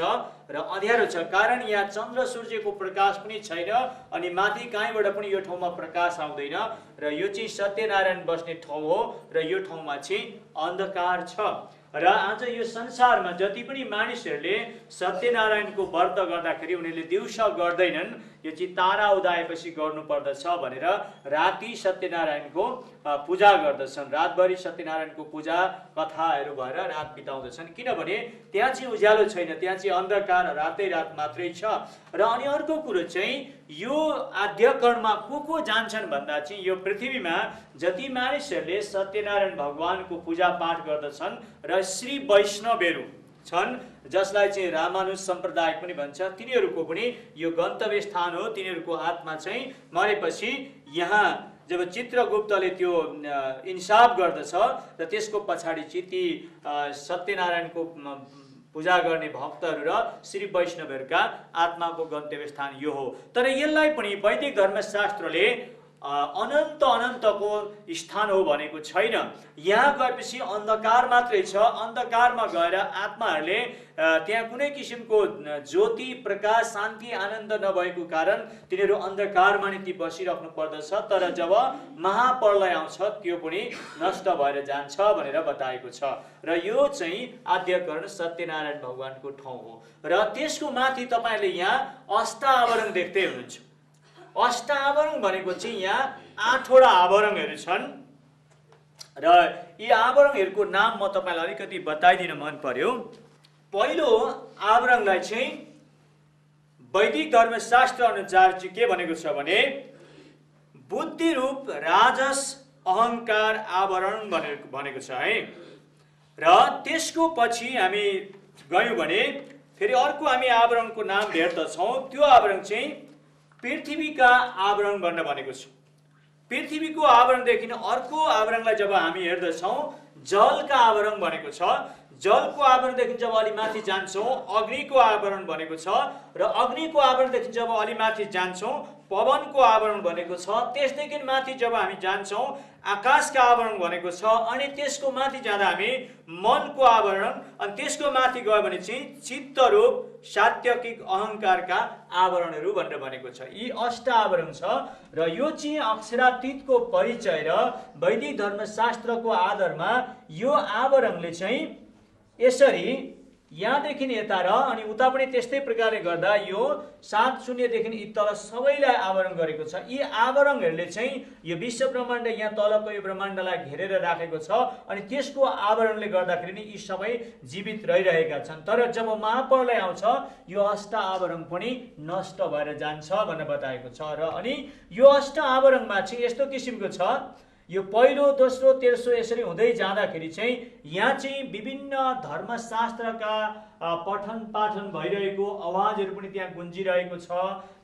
र अँध्यारो छ कारण यहाँ चन्द्र सूर्यको प्रकाश पनि छैन अनि माथि कहीँबाट पनि यो ठाउँमा प्रकाश आउँदैन र यो चाहिँ सत्यनारायण बस्ने ठाउँ हो र यो ठाउँमा चाहिँ अन्धकार छ। र आज यो संसारमा जति पनि मानिसहरूले सत्यनारायणको व्रत गर्दाखेरि उनीहरूले दिउँसो गर्दैनन्, यो चाहिँ तारा उदाएपछि गर्नुपर्दछ भनेर राति सत्यनारायणको पूजा गर्दछन्। रातभरि सत्यनारायणको पूजा कथाहरू भएर रात बिताउँदछन् किनभने त्यहाँ चाहिँ उज्यालो छैन, त्यहाँ चाहिँ अन्धकार रातै रात मात्रै छ। र अनि अर्को कुरो चाहिँ यो आद्यकरणमा को जान्छन् भन्दा चाहिँ यो पृथ्वीमा जति मानिसहरूले सत्यनारायण भगवानको पूजा पाठ गर्दछन् र श्री वैष्णवहरू छन् जसलाई चाहिँ रामानुज सम्प्रदाय पनि भन्छ, तिनीहरूको पनि यो गन्तव्य स्थान हो। तिनीहरूको आत्मा चाहिँ मरेपछि यहाँ जब चित्रगुप्तले त्यो इन्साफ गर्दछ र त्यसको पछाडि चाहिँ ती सत्यनारायणको पूजा गर्ने भक्तहरू र श्री वैष्णवहरूका आत्माको गन्तव्य स्थान यो हो। तर यसलाई पनि वैदिक धर्मशास्त्रले अनन्तको स्थान हो भनेको छैन। यहाँ गएपछि अन्धकार मात्रै छ। अन्धकारमा गएर आत्माहरूले त्यहाँ कुनै किसिमको ज्योति प्रकाश शान्ति आनन्द नभएको कारण तिनीहरू अन्धकारमा नै ती बसिराख्नु पर्दछ। तर जब महाप्रलय आउँछ त्यो पनि नष्ट भएर जान्छ भनेर बताएको छ। र यो चाहिँ आद्यकरण सत्यनारायण भगवानको ठाउँ हो। र त्यसको माथि तपाईँहरूले यहाँ अष्टावरण देख्दै हुनुहुन्छ। अष्टावरण भनेको चाहिँ यहाँ 8वटा आवरणहरू छन् र यी आवरणहरूको नाम म तपाईँलाई अलिकति बताइदिन मन पर्यो। पहिलो आवरणलाई चाहिँ वैदिक धर्मशास्त्र अनुसार चाहिँ के भनेको छ भने बुद्धि रूप राजस अहङ्कार आवरण भनेको छ है। र त्यसको पछि हामी गयौँ भने फेरि अर्को हामी आवरणको नाम भेट्दछौँ। त्यो आवरण चाहिँ पृथ्वीका आवरण भनेर भनेको छ। पृथ्वीको आवरणदेखि अर्को आवरणलाई जब हामी हेर्दछौँ जलका आवरण भनेको छ। जलको आवरणदेखि जब अलि माथि जान्छौँ अग्निको आवरण भनेको छ। र अग्निको आवरणदेखि जब अलि माथि जान्छौँ पवनको आवरण भनेको छ। त्यसदेखि माथि जब हामी जान्छौँ आकाशका आवरण भनेको छ। अनि त्यसको माथि जाँदा हामी मनको आवरण, अनि त्यसको माथि गयो भने चाहिँ चित्तरूप सात्विक अहङ्कारका आवरणहरू भनेर भनेको छ। यी अष्ट आवरण छ र यो चाहिँ अक्षरातीतको परिचय र वैदिक धर्मशास्त्रको आधारमा यो आवरणले चाहिँ यसरी यहाँदेखि यता र अनि उता पनि त्यस्तै प्रकारले गर्दा यो 7 शून्यदेखि तल सबैलाई आवरण गरेको छ। यी आवरणहरूले चाहिँ यो विश्व ब्रह्माण्ड यहाँ तलको यो ब्रह्माण्डलाई घेरेर राखेको छ। अनि त्यसको आवरणले गर्दाखेरि नि यी सबै जीवित रहिरहेका छन्। तर जब महाप्रलय आउँछ यो अष्ट आवरण पनि नष्ट भएर जान्छ भनेर बताएको छ। र अनि यो अष्ट आवरणमा चाहिँ यस्तो किसिमको छ, यो पहिलो दोस्रो तेस्रो यसरी हुँदै जाँदाखेरि चाहिँ यहाँ चाहिँ विभिन्न धर्मशास्त्रका पठन पाठन भइरहेको आवाजहरू पनि त्यहाँ गुन्जिरहेको छ।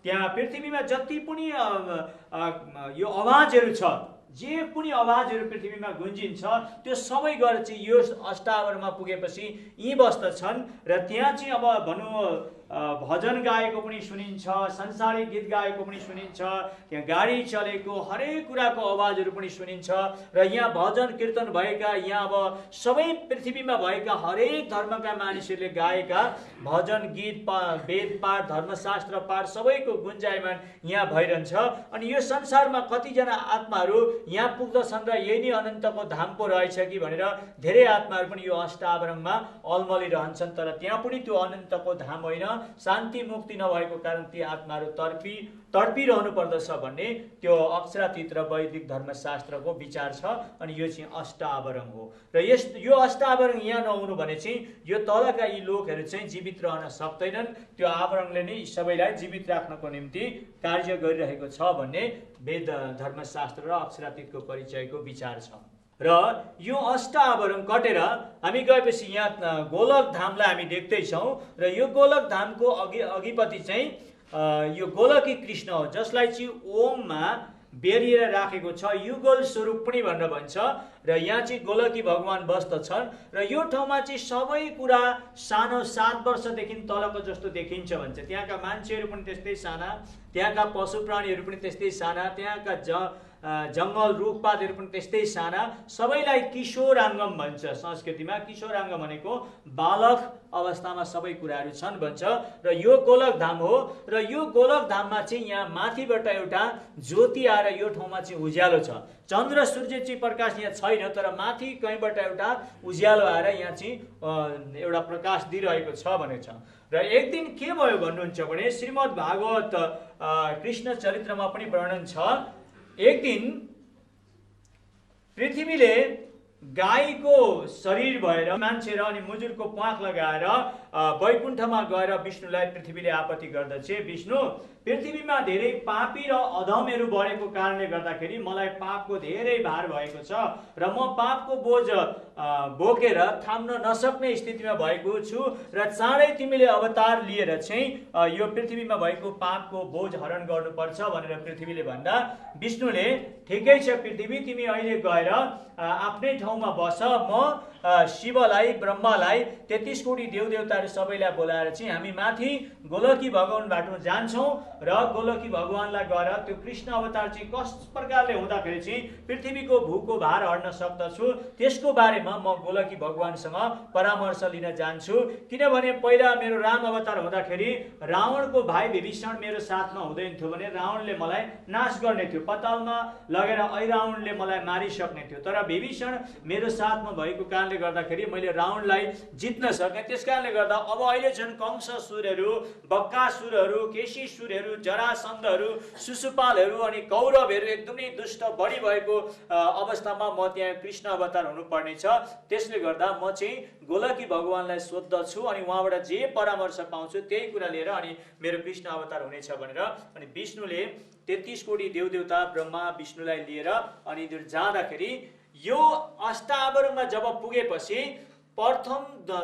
त्यहाँ पृथ्वीमा जति पनि यो आवाजहरू छ, जे पनि आवाजहरू पृथ्वीमा गुन्जिन्छ त्यो सबै गएर चाहिँ यो अष्टावरणमा पुगेपछि यी बस्दछन्। र त्यहाँ चाहिँ अब भनौँ भजन गाएको पनि सुनिन्छ, संसारिक गीत गाएको पनि सुनिन्छ, त्यहाँ गाडी चलेको हरेक कुराको आवाजहरू पनि सुनिन्छ। र यहाँ भजन कीर्तन भएका, यहाँ अब सबै पृथ्वीमा भएका हरेक धर्मका मानिसहरूले गाएका भजन गीत वेद पाठ धर्मशास्त्र पाठ सबैको गुन्जायमान यहाँ भइरहन्छ। अनि यो संसारमा कतिजना आत्माहरू यहाँ पुग्दछन् र यही नै अनन्तको धाम पो रहेछ कि भनेर धेरै आत्माहरू पनि यो अष्टावरणमा अलमलिरहन्छन्। तर त्यहाँ पनि त्यो अनन्तको धाम होइन, शान्ति मुक्ति नभएको कारण ती आत्माहरू तडपिरहनु पर्दछ भन्ने त्यो अक्षरातीत र वैदिक धर्मशास्त्रको विचार छ। अनि यो चाहिँ अष्टावरण हो। र यो अष्टावरण यहाँ नहुनु भने चाहिँ यो तलका यी लोकहरू चाहिँ जीवित रहन सक्दैनन्। त्यो आवरणले नै सबैलाई जीवित राख्नको निम्ति कार्य गरिरहेको छ भन्ने वेद धर्मशास्त्र र अक्षरातीतको परिचयको विचार छ। र यो अष्टावरण कटेर हामी गएपछि यहाँ गोलक धामलाई हामी देख्दैछौँ। र यो गोलक धामको अघिपट्टि चाहिँ यो गोलकी कृष्ण हो, जसलाई चाहिँ ओममा बेरिएर राखेको छ, युगल स्वरूप पनि भनेर भन्छ। र यहाँ चाहिँ गोलकी भगवान बस्दछन्। र यो ठाउँमा चाहिँ सबै कुरा सानो 7 वर्षदेखि तलको जस्तो देखिन्छ भन्छ। त्यहाँका मान्छेहरू पनि त्यस्तै साना, त्यहाँका पशु प्राणीहरू पनि त्यस्तै साना, त्यहाँका जङ्गल रुखपातहरू पनि त्यस्तै साना, सबैलाई किशोराङ्गम भन्छ। संस्कृतिमा किशोराङ्ग भनेको बालक अवस्थामा सबै कुराहरू छन् भन्छ। र यो गोलक धाम हो। र यो गोलक धाममा चाहिँ यहाँ माथिबाट एउटा ज्योति आएर यो ठाउँमा चाहिँ उज्यालो छ। चन्द्र सूर्य चाहिँ प्रकाश यहाँ छैन, तर माथि कहीँबाट एउटा उज्यालो आएर यहाँ चाहिँ एउटा प्रकाश दिइरहेको छ भनेको छ। र एक दिन के भयो भन्नुहुन्छ भने श्रीमद् भागवत कृष्ण चरित्रमा पनि वर्णन छ। एक दिन पृथ्वीले गाईको शरीर भएर मान्छे र अनि मुजुरको प्वाख लगाएर वैकुण्ठमा गएर विष्णुलाई पृथ्वीले आपत्ति गर्दछ, विष्णु पृथ्वीमा धेरै पापी र अधमहरू बढेको कारणले गर्दाखेरि मलाई पापको धेरै भार भएको छ र म पापको बोझ बोकेर थाम्न नसक्ने स्थितिमा भएको छु र चाँडै तिमीले अवतार लिएर चाहिँ यो पृथ्वीमा भएको पापको बोझ हरण गर्नुपर्छ भनेर पृथ्वीले भन्दा विष्णुले ठिकै छ पृथ्वी, तिमी अहिले गएर आफ्नै ठाउँमा बस, म शिवलाई ब्रह्मालाई 33 कोटी देवदेवताहरू सबैलाई बोलाएर चाहिँ हामी माथि गोलकी भगवानबाट जान्छौँ र गोलकी भगवानलाई गएर त्यो कृष्ण अवतार चाहिँ कस प्रकारले हुँदाखेरि चाहिँ पृथ्वीको भूको भार हट्न सक्दछु त्यसको बारेमा म गोलकी भगवानसँग परामर्श लिन जान्छु। किनभने पहिला मेरो राम अवतार हुँदाखेरि रावणको भाइ विभीषण मेरो साथमा हुँदैन थियो भने रावणले मलाई नाश गर्ने थियो, पतालमा लगेर ऐरावणले मलाई मारिसक्ने थियो। तर विभीषण मेरो साथमा भएको कारण कारणले गर्दाखेरि मैले राउन्डलाई जित्न सकेँ। त्यस कारणले गर्दा अब अहिले झन् कंससुरहरू, बक्कासुरहरू, केसीसुरहरू, जरासन्धहरू, शिशुपालहरू अनि कौरवहरू एकदमै दुष्ट बढी भएको अवस्थामा म त्यहाँ कृष्ण अवतार हुनुपर्ने छ। त्यसले गर्दा म चाहिँ गोलकी भगवानलाई सोद्धछु अनि उहाँबाट जे परामर्श पाउँछु त्यही कुरा लिएर अनि मेरो कृष्ण अवतार हुनेछ भनेर। अनि विष्णुले 33 कोटी देवदेवता ब्रह्मा विष्णुलाई लिएर अनि जाँदाखेरि यो अष्टावरणमा जब पुगेपछि प्रथम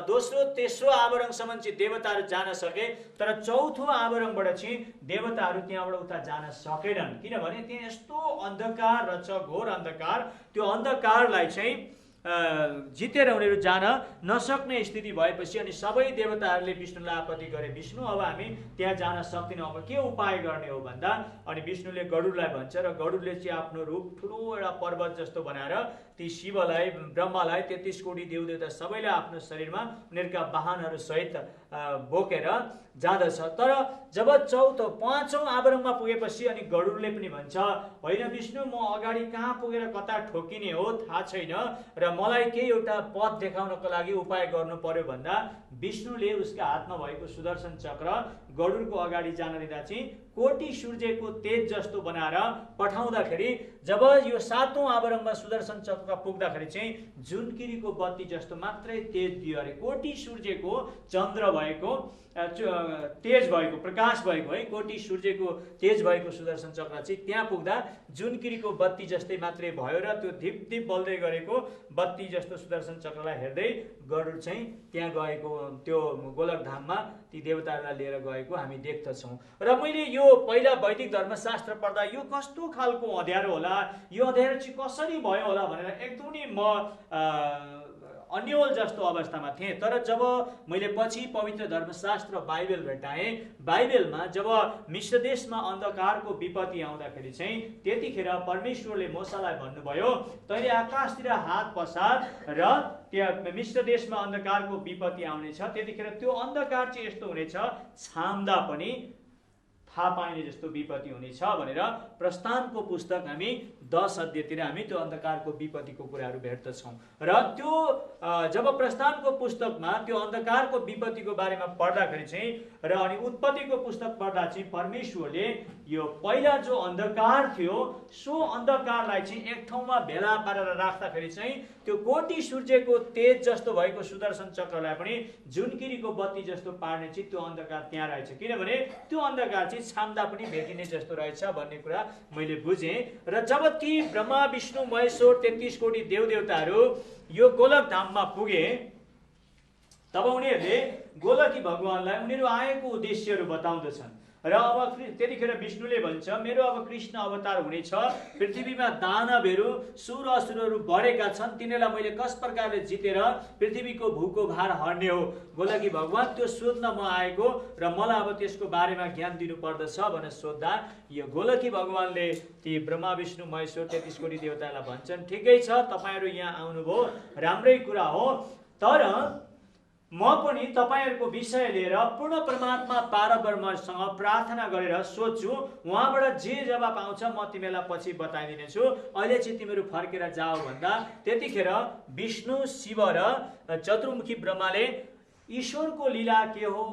दोस्रो तेस्रो आवरणसम्म चाहिँ देवताहरू जान सके, तर चौथो आवरणबाट चाहिँ देवताहरू त्यहाँबाट उता जान सकेनन्। किनभने त्यहाँ यस्तो अन्धकार रहेछ, घोर अन्धकार। त्यो अन्धकारलाई चाहिँ जितेर उनीहरू जान नसक्ने स्थिति भएपछि अनि सबै देवताहरूले विष्णुलाई आपत्ति गरे, विष्णु अब हामी त्यहाँ जान सक्दैनौँ, अब के उपाय गर्ने हो भन्दा अनि विष्णुले गरुडलाई भन्छ र गरुडले चाहिँ आफ्नो रूप ठुलो एउटा पर्वत जस्तो बनाएर ती शिवलाई, ब्रह्मालाई, 33 कोटी देवदेवता सबैलाई आफ्नो शरीरमा उनीहरूका वाहनहरू सहित बोकेर जाँदछ। तर जब चौथो पाँचौं आवरणमा पुगेपछि अनि गरुडले पनि भन्छ, होइन विष्णु, म अगाडि कहाँ पुगेर कता ठोकिने हो थाहा छैन र मलाई केही एउटा पथ देखाउनको लागि उपाय गर्नु पर्यो भन्दा विष्णुले उसका हातमा भएको सुदर्शन चक्र गरुडको अगाडि जान दिँदा चाहिँ कोटी सूर्यको तेज जस्तो बनाएर पठाउँदाखेरि जब यो 7औं आवरणमा सुदर्शन चक्र पुग्दाखेरि चाहिँ जुनकिरीको बत्ती जस्तो मात्रै तेज दियो अरे। कोटी सूर्यको चन्द्र भएको तेज भएको, प्रकाश भएको है, कोटी सूर्यको तेज भएको सुदर्शन चक्र चाहिँ त्यहाँ पुग्दा जुनकिरीको बत्ती जस्तै मात्रै भयो र त्यो धिप धिप बल्दै गरेको बत्ती जस्तो सुदर्शन चक्रलाई हेर्दै गरुड चाहिँ त्यहाँ गएको, त्यो गोलकधाममा ती देवताहरूलाई लिएर गएको हामी देख्दछौँ। र मैले यो पहिला वैदिक धर्मशास्त्र पढ्दा यो कस्तो खालको अँध्यारो होला, यो अँध्यारो चाहिँ कसरी भयो होला भनेर एकदमै म अन्यल जस्तो अवस्थामा थिएँ। तर जब मैले पछि पवित्र धर्मशास्त्र बाइबल भेटाएँ, बाइबलमा जब मिश्र देशमा अन्धकारको विपत्ति आउँदाखेरि चाहिँ त्यतिखेर परमेश्वरले मोसालाई भन्नुभयो, तैँले आकाशतिर हात पसार र त्यहाँ मिश्र देशमा अन्धकारको विपत्ति आउनेछ, त्यतिखेर त्यो अन्धकार चाहिँ यस्तो हुनेछ छाम्दा पनि थाहा पाइने जस्तो विपत्ति हुनेछ भनेर प्रस्थानको पुस्तक हामी 10 अध्यायतिर हामी त्यो अन्धकारको विपत्तिको कुराहरू भेट्दछौँ। र त्यो जब प्रस्थानको पुस्तकमा त्यो अन्धकारको विपत्तिको बारेमा पढ्दाखेरि चाहिँ र अनि उत्पत्तिको पुस्तक पढ्दा चाहिँ परमेश्वरले यो पहिला जो अन्धकार थियो सो अन्धकारलाई चाहिँ एक ठाउँमा भेला पारेर राख्दाखेरि चाहिँ त्यो कोटी सूर्यको तेज जस्तो भएको सुदर्शन चक्रलाई पनि जुनकिरीको बत्ती जस्तो पार्ने चाहिँ त्यो अन्धकार त्यहाँ रहेछ। किनभने त्यो अन्धकार चाहिँ छाम्दा पनि भेटिने जस्तो रहेछ भन्ने कुरा मैले बुझेँ। र जब ती ब्रह्मा विष्णु महेश्वर 33 कोटी देवदेवताहरू यो गोलकधाममा पुगे तब उनीहरूले गोलकी भगवानलाई उनीहरू आएको उद्देश्यहरू बताउँदछन्। र अब त्यतिखेर विष्णुले भन्छ, मेरो अब कृष्ण अवतार हुनेछ, पृथ्वीमा दानवहरू सुर असुरहरू बढेका छन्, तिनीहरूलाई मैले कस प्रकारले जितेर पृथ्वीको भूको भार हर्ने हो गोलकी भगवान त्यो सोध्न म आएको र मलाई अब त्यसको बारेमा ज्ञान दिनु पर्दछ भनेर सोद्धा यो गोलकी भगवानले ती ब्रह्मा विष्णु महेश्वर 33 कोटी देवतालाई भन्छन्, ठिकै छ तपाईँहरू यहाँ आउनुभयो, राम्रै कुरा हो, तर म पनि तपाईँहरूको विषय लिएर पूर्ण परमात्मा पारब्रह्मसँग प्रार्थना गरेर सोध्छु, उहाँबाट जे जवाब आउँछ म तिमीलाई पछि बताइदिनेछु, अहिले चाहिँ तिमीहरू फर्केर जाऊ भन्दा त्यतिखेर विष्णु शिव र चतुर्मुखी ब्रह्माले ईश्वरको लीला के हो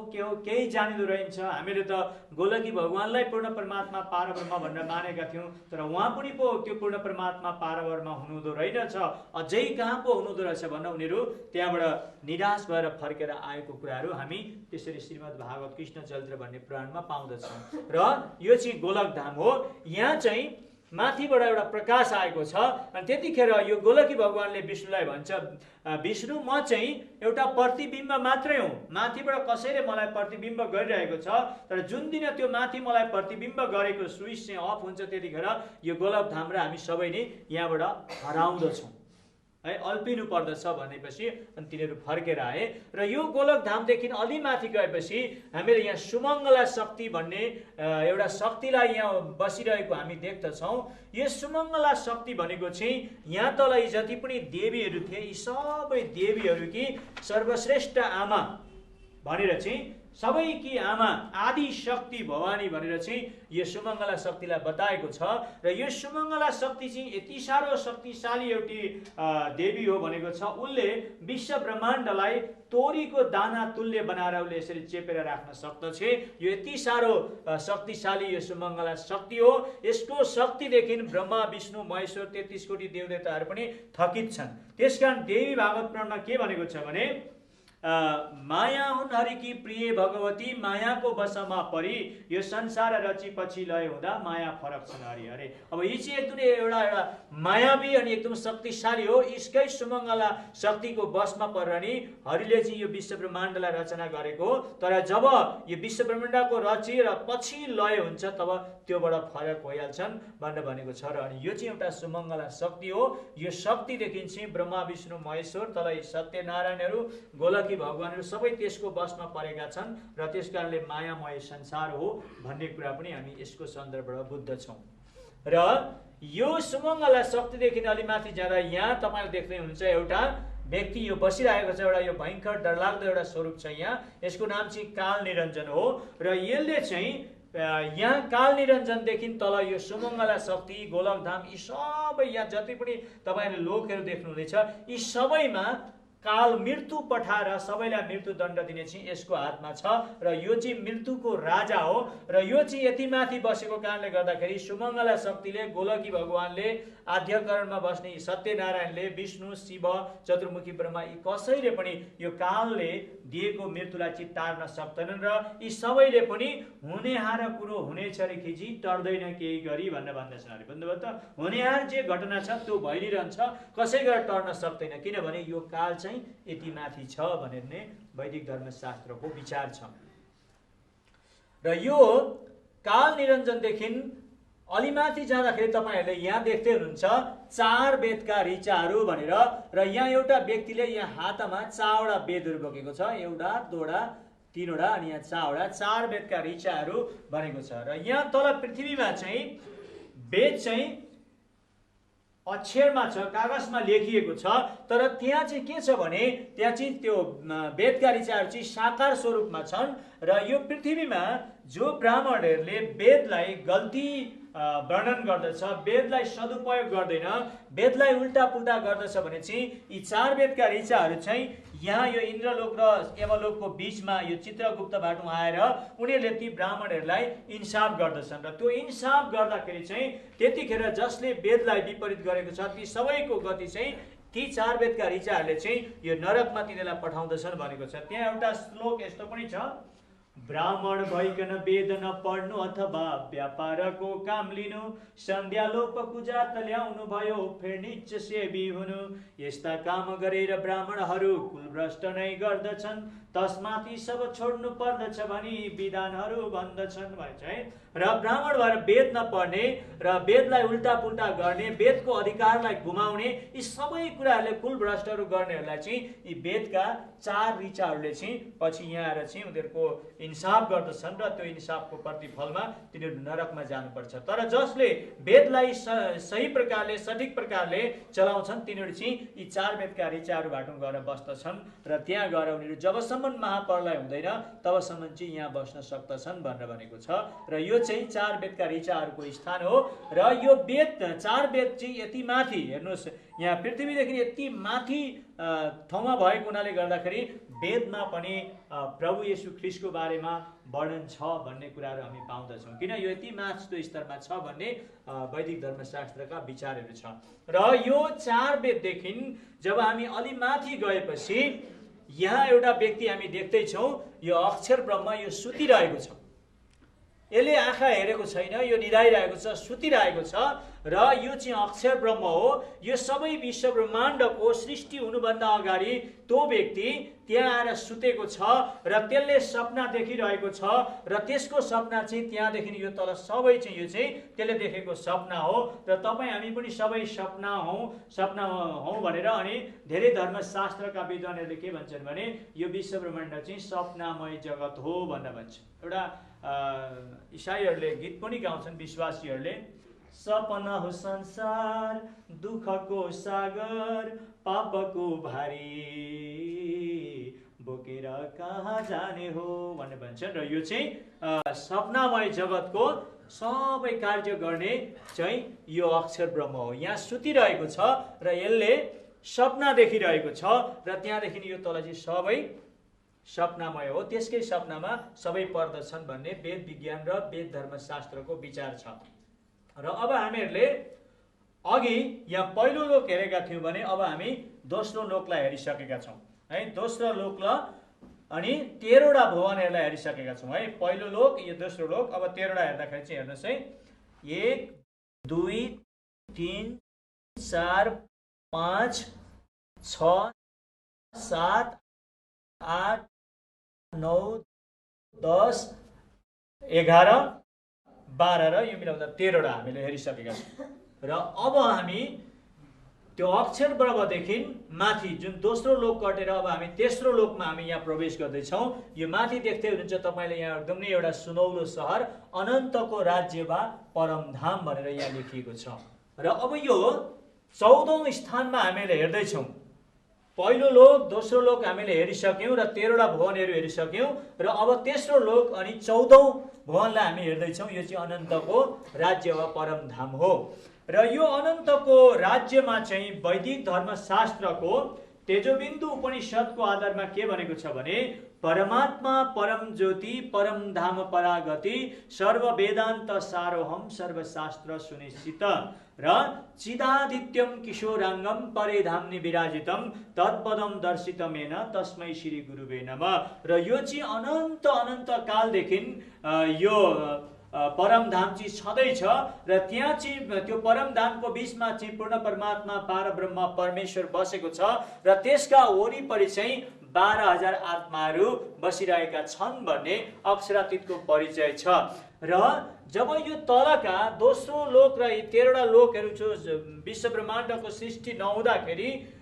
केही जानिदो रहन्छ। हामीले त गोलकी भगवानलाई पूर्ण परमात्मा पारब्रह्म भनेर मानेका थियौँ, तर उहाँ पनि पो त्यो पूर्ण परमात्मा पारब्रह्म हुनुहुँदो रहेनछ, अझै कहाँ पो हुनुहुँदो रहेछ भनेर उनीहरू त्यहाँबाट निराश भएर फर्केर आएको कुराहरू हामी त्यसरी श्रीमद् भागवत कृष्ण चरित्र भन्ने पुराणमा पाउँदछौँ। र यो चाहिँ गोलकधाम हो, यहाँ चाहिँ माथिबाट एउटा प्रकाश आएको छ। अनि त्यतिखेर यो गोलकी भगवानले विष्णुलाई भन्छ, विष्णु म चाहिँ एउटा प्रतिबिम्ब मात्रै हुँ, माथिबाट कसैले मलाई प्रतिबिम्ब गरिरहेको छ, तर जुन दिन त्यो माथि मलाई प्रतिबिम्ब गरेको स्विच चाहिँ अफ हुन्छ त्यतिखेर यो गोलकधाम र हामी सबै नै यहाँबाट हराउँदछौँ है, अल्पिनु पर्दछ भनेपछि अनि तिनीहरू फर्केर आए। र यो गोलकधामदेखि अलि माथि गएपछि हामीले यहाँ सुमङ्गला शक्ति भन्ने एउटा शक्तिलाई यहाँ बसिरहेको हामी देख्दछौँ। यो सुमङ्गला शक्ति भनेको चाहिँ यहाँ तल जति पनि देवीहरू थिए यी सबै देवीहरू कि सर्वश्रेष्ठ आमा भनेर चाहिँ सबैकी आमा आदि शक्ति भवानी भनेर चाहिँ यो सुमङ्गला शक्तिलाई बताएको छ। र यो सुमङ्गला शक्ति चाहिँ यति साह्रो शक्तिशाली एउटी देवी हो भनेको छ। उसले विश्व ब्रह्माण्डलाई तोरीको दाना तुल्य बनाएर उसले यसरी चेपेर राख्न सक्दछ। यो यति साह्रो शक्तिशाली यो सुमङ्गला शक्ति हो। यसको शक्तिदेखि ब्रह्मा विष्णु महेश्वर 33 कोटी देवदेवताहरू पनि थकित छन्। त्यसकारण देवी भागवत पुराणमा के भनेको छ भने माया हुन् हरिकी प्रिय भगवती, मायाको वशमा परि यो संसार रची पछि लय हुँदा माया फरक छन् हरि हरे। अब यी चाहिँ एकदमै एउटा मायावी अनि एकदम शक्तिशाली हो। यसकै सुमङ्गला शक्तिको वशमा परेर नि हरिले चाहिँ यो विश्व ब्रह्माण्डलाई रचना गरेको हो। तर जब यो विश्व ब्रह्माण्डको रची र पछि लय हुन्छ तब त्योबाट फरक भइहाल्छन् भनेर भनेको छ। र अनि यो चाहिँ एउटा सुमङ्गला शक्ति हो। यो शक्तिदेखि चाहिँ ब्रह्मा विष्णु महेश्वर तल सत्यनारायणहरू गोलकी भगवानहरू सबै त्यसको वशमा परेका छन् र त्यस कारणले मायामय संसार हो भन्ने कुरा पनि हामी यसको सन्दर्भबाट बुझ्दछौँ। र यो सुमङ्गला शक्तिदेखि अलि माथि जाँदा यहाँ तपाईँले देख्दै हुनुहुन्छ एउटा व्यक्ति यो बसिरहेको छ। एउटा यो भयङ्कर डरलाग्दो एउटा स्वरूप छ यहाँ। यसको नाम चाहिँ काल निरञ्जन हो। र यसले चाहिँ यहाँ काल निरञ्जनदेखि तल यो सुमङ्गला शक्ति गोलकधाम यी सबै यहाँ जति पनि तपाईँहरूले लोकहरू देख्नुहुँदैछ यी सबैमा काल मृत्यु पठाएर सबैलाई मृत्यु दण्ड दिने चाहिँ यसको हातमा छ। र यो चाहिँ मृत्युको राजा हो। र यो चाहिँ यति माथि बसेको कारणले गर्दाखेरि सुमङ्गला शक्तिले गोलकी भगवानले आद्यकरणमा बस्ने सत्यनारायणले विष्णु शिव चतुर्मुखी ब्रह्मा यी कसैले पनि यो कालले दिएको मृत्युलाई चाहिँ टार्न सक्दैनन्। र यी सबैले पनि हुनेहार कुरो हुनेछ रे खिची टर्दैन केही गरी भनेर भन्दछन्। अरे बन्धुहरू त हुनेहार जे घटना छ त्यो भइरहन्छ, कसै गरेर टर्न सक्दैन किनभने यो काल चाहिँ यति माथि छ भनेर नै वैदिक धर्मशास्त्रको विचार छ। र यो काल निरञ्जनदेखि अलि माथि जाँदाखेरि तपाईँहरूले यहाँ देख्दै हुनुहुन्छ 4 वेदका ऋचाहरू भनेर। र यहाँ एउटा व्यक्तिले यहाँ हातमा 4वटा वेदहरू बोकेको छ, एउटा दोडा 3वटा अनि यहाँ 4वटा 4 वेदका ऋचाहरू भनेको छ। र यहाँ तल पृथ्वीमा चाहिँ वेद चाहिँ अक्षरमा छ, कागजमा लेखिएको छ। तर त्यहाँ चाहिँ के छ भने त्यहाँ चाहिँ त्यो वेदका ऋचाहरू चाहिँ साकार स्वरूपमा छन्। र यो पृथ्वीमा जो ब्राह्मणहरूले वेदलाई गल्ती वर्णन गर्दछ, वेदलाई सदुपयोग गर्दैन, वेदलाई उल्टा पुल्टा गर्दछ भने चाहिँ यी 4 वेदका ऋचाहरू चाहिँ यहाँ यो इन्द्रलोक र यमलोकको बीचमा यो चित्रगुप्तबाट आएर उनीहरूले ती ब्राह्मणहरूलाई इन्साफ गर्दछन्। र त्यो इन्साफ गर्दाखेरि चाहिँ त्यतिखेर जसले वेदलाई विपरीत गरेको छ ती सबैको गति चाहिँ ती 4 वेदका ऋचाहरूले चाहिँ यो नरकमा तिनीहरूलाई पठाउँदछन् भनेको छ। त्यहाँ एउटा श्लोक यस्तो पनि छ, ब्राह्मण भइकन वेद नपढ्नु अथवा व्यापारको काम लिनु, सन्ध्यालोप कुजात ल्याउनु भयो फेरि नीच सेवी हुनु, यस्ता काम गरेर ब्राह्मणहरू कुलभ्रष्ट नै गर्दछन्, तस्मात यी सब छोड्नु पर्दछ भनी विधानहरू भन्दछन् भन्छ है। र ब्राह्मण भएर वेद नपढ्ने र वेदलाई उल्टा पुल्टा गर्ने, वेदको अधिकारलाई गुमाउने यी सबै कुराहरूले कुलभ्रष्टहरू गर्नेहरूलाई चाहिँ यी वेदका 4 ऋचाहरूले चाहिँ पछि यहाँ आएर चाहिँ उनीहरूको इन्साफ गर्दछन् र त्यो इन्साफको प्रतिफलमा तिनीहरू नरकमा जानुपर्छ। तर जसले वेदलाई सही प्रकारले सठिक प्रकारले चलाउँछन् तिनीहरू चाहिँ यी 4 वेदका ऋचाहरूबाट गएर बस्दछन् र त्यहाँ गएर उनीहरू जबसम्म महाप्रलय हुँदैन तबसम्म चाहिँ यहाँ बस्न सक्दछन् भनेर भनेको छ। र यो चाहिँ 4 वेदका ऋचाहरूको स्थान हो। र यो वेद 4 वेद चाहिँ यति माथि हेर्नुहोस् यहाँ पृथ्वीदेखि यति माथि ठाउँमा भएको हुनाले गर्दाखेरि वेदमा पनि प्रभु येशू ख्रीष्टको बारेमा वर्णन छ भन्ने कुराहरू हामी पाउँदछौँ, किन यो यति माथिल्लो स्तरमा छ भन्ने वैदिक धर्मशास्त्रका विचारहरू छ। र यो 4 वेददेखि जब हामी अलि माथि गएपछि यहाँ एउटा व्यक्ति हामी देख्दैछौँ, यो अक्षर ब्रह्म यो सुतिरहेको छ। यसले आँखा हेरेको छैन, यो निदाइरहेको छ, सुतिरहेको छ। र यो चाहिँ अक्षर ब्रह्म हो। यो सबै विश्व ब्रह्माण्डको सृष्टि हुनुभन्दा अगाडि त्यो व्यक्ति त्यहाँ आएर सुतेको छ र त्यसले सपना देखिरहेको छ र त्यसको सपना चाहिँ त्यहाँदेखि यो तल सबै चाहिँ यो चाहिँ त्यसले देखेको सपना हो। र तपाईँ हामी पनि सबै सपना हौँ भनेर अनि धेरै धर्मशास्त्रका विद्वानहरूले के भन्छन् भने यो विश्व ब्रह्माण्ड चाहिँ सपनामय जगत हो भनेर भन्छ। एउटा इसाईहरूले गीत पनि गाउँछन् विश्वासीहरूले, सपना हो संसार दुःखको सागर पापको भारी बोकेर कहाँ जाने हो भनेर भन्छन्। र यो चाहिँ सपनामय जगतको सबै कार्य गर्ने चाहिँ यो अक्षर ब्रह्म हो। यहाँ सुतिरहेको छ र यसले सपना देखिरहेको छ र त्यहाँदेखि यो तल चाहिँ सबै सपनामय हो, त्यसकै सपनामा सबै पर्दछन् भन्ने वेद विज्ञान र वेद धर्मशास्त्रको विचार छ। र अब हामीहरूले अघि यहाँ पहिलो लोक हेरेका थियौँ भने अब हामी दोस्रो लोकलाई हेरिसकेका छौँ है। दोस्रो लोक अनि 13वटा भुवनहरूलाई हेरिसकेका छौँ है। पहिलो लोक, यो दोस्रो लोक। अब 13वटा हेर्दाखेरि चाहिँ हेर्नुहोस् है, 1 2 3 4 5 6 7 8 9 10 11 12 र यो मिलाउँदा 13वटा हामीले हेरिसकेका छौँ। र अब हामी त्यो अक्षर ब्रह्मदेखि माथि जुन दोस्रो लोक कटेर अब हामी तेस्रो लोकमा हामी यहाँ प्रवेश गर्दैछौँ। यो माथि देख्दै हुनुहुन्छ तपाईँले यहाँ एकदम नै एउटा सुनौलो सहर अनन्तको राज्य वा परमधाम भनेर यहाँ लेखिएको छ। र अब यो 14औं स्थानमा हामीले हेर्दैछौँ। पहिलो लोक दोस्रो लोक हामीले हेरिसक्यौँ र 13वटा भुवनहरू हेरिसक्यौँ र अब तेस्रो लोक अनि 14औं भुवनलाई हामी हेर्दैछौँ। यो चाहिँ अनन्तको राज्य वा परमधाम हो। र यो अनन्तको राज्यमा चाहिँ वैदिक धर्मशास्त्रको तेजोबिन्दु उपनिषदको आधारमा के भनेको छ भने परमात्मा परम ज्योति परम धाम परागति सर्व वेदान्त सारोहम सर्वशास्त्र सुनिश्चित र चिदादित्यम किशोराङ्गम परे धाम्नि विराजितम तत्पदम दर्शितमेन तस्मै श्री गुरुवे नमः। र यो चाहिँ अनन्त अनन्त कालदेखि यो परमधाम चाहिँ छँदैछ र त्यहाँ चाहिँ त्यो परमधामको बिचमा चाहिँ पूर्ण परमात्मा पारब्रह्म परमेश्वर बसेको छ र त्यसका वरिपरि चाहिँ 12,000 आत्माहरू बसिरहेका छन् भन्ने अक्षरातीतको परिचय छ। र जब यो तलका दोस्रो लोक र 13वटा लोकहरू विश्व ब्रह्माण्डको सृष्टि नहुँदाखेरि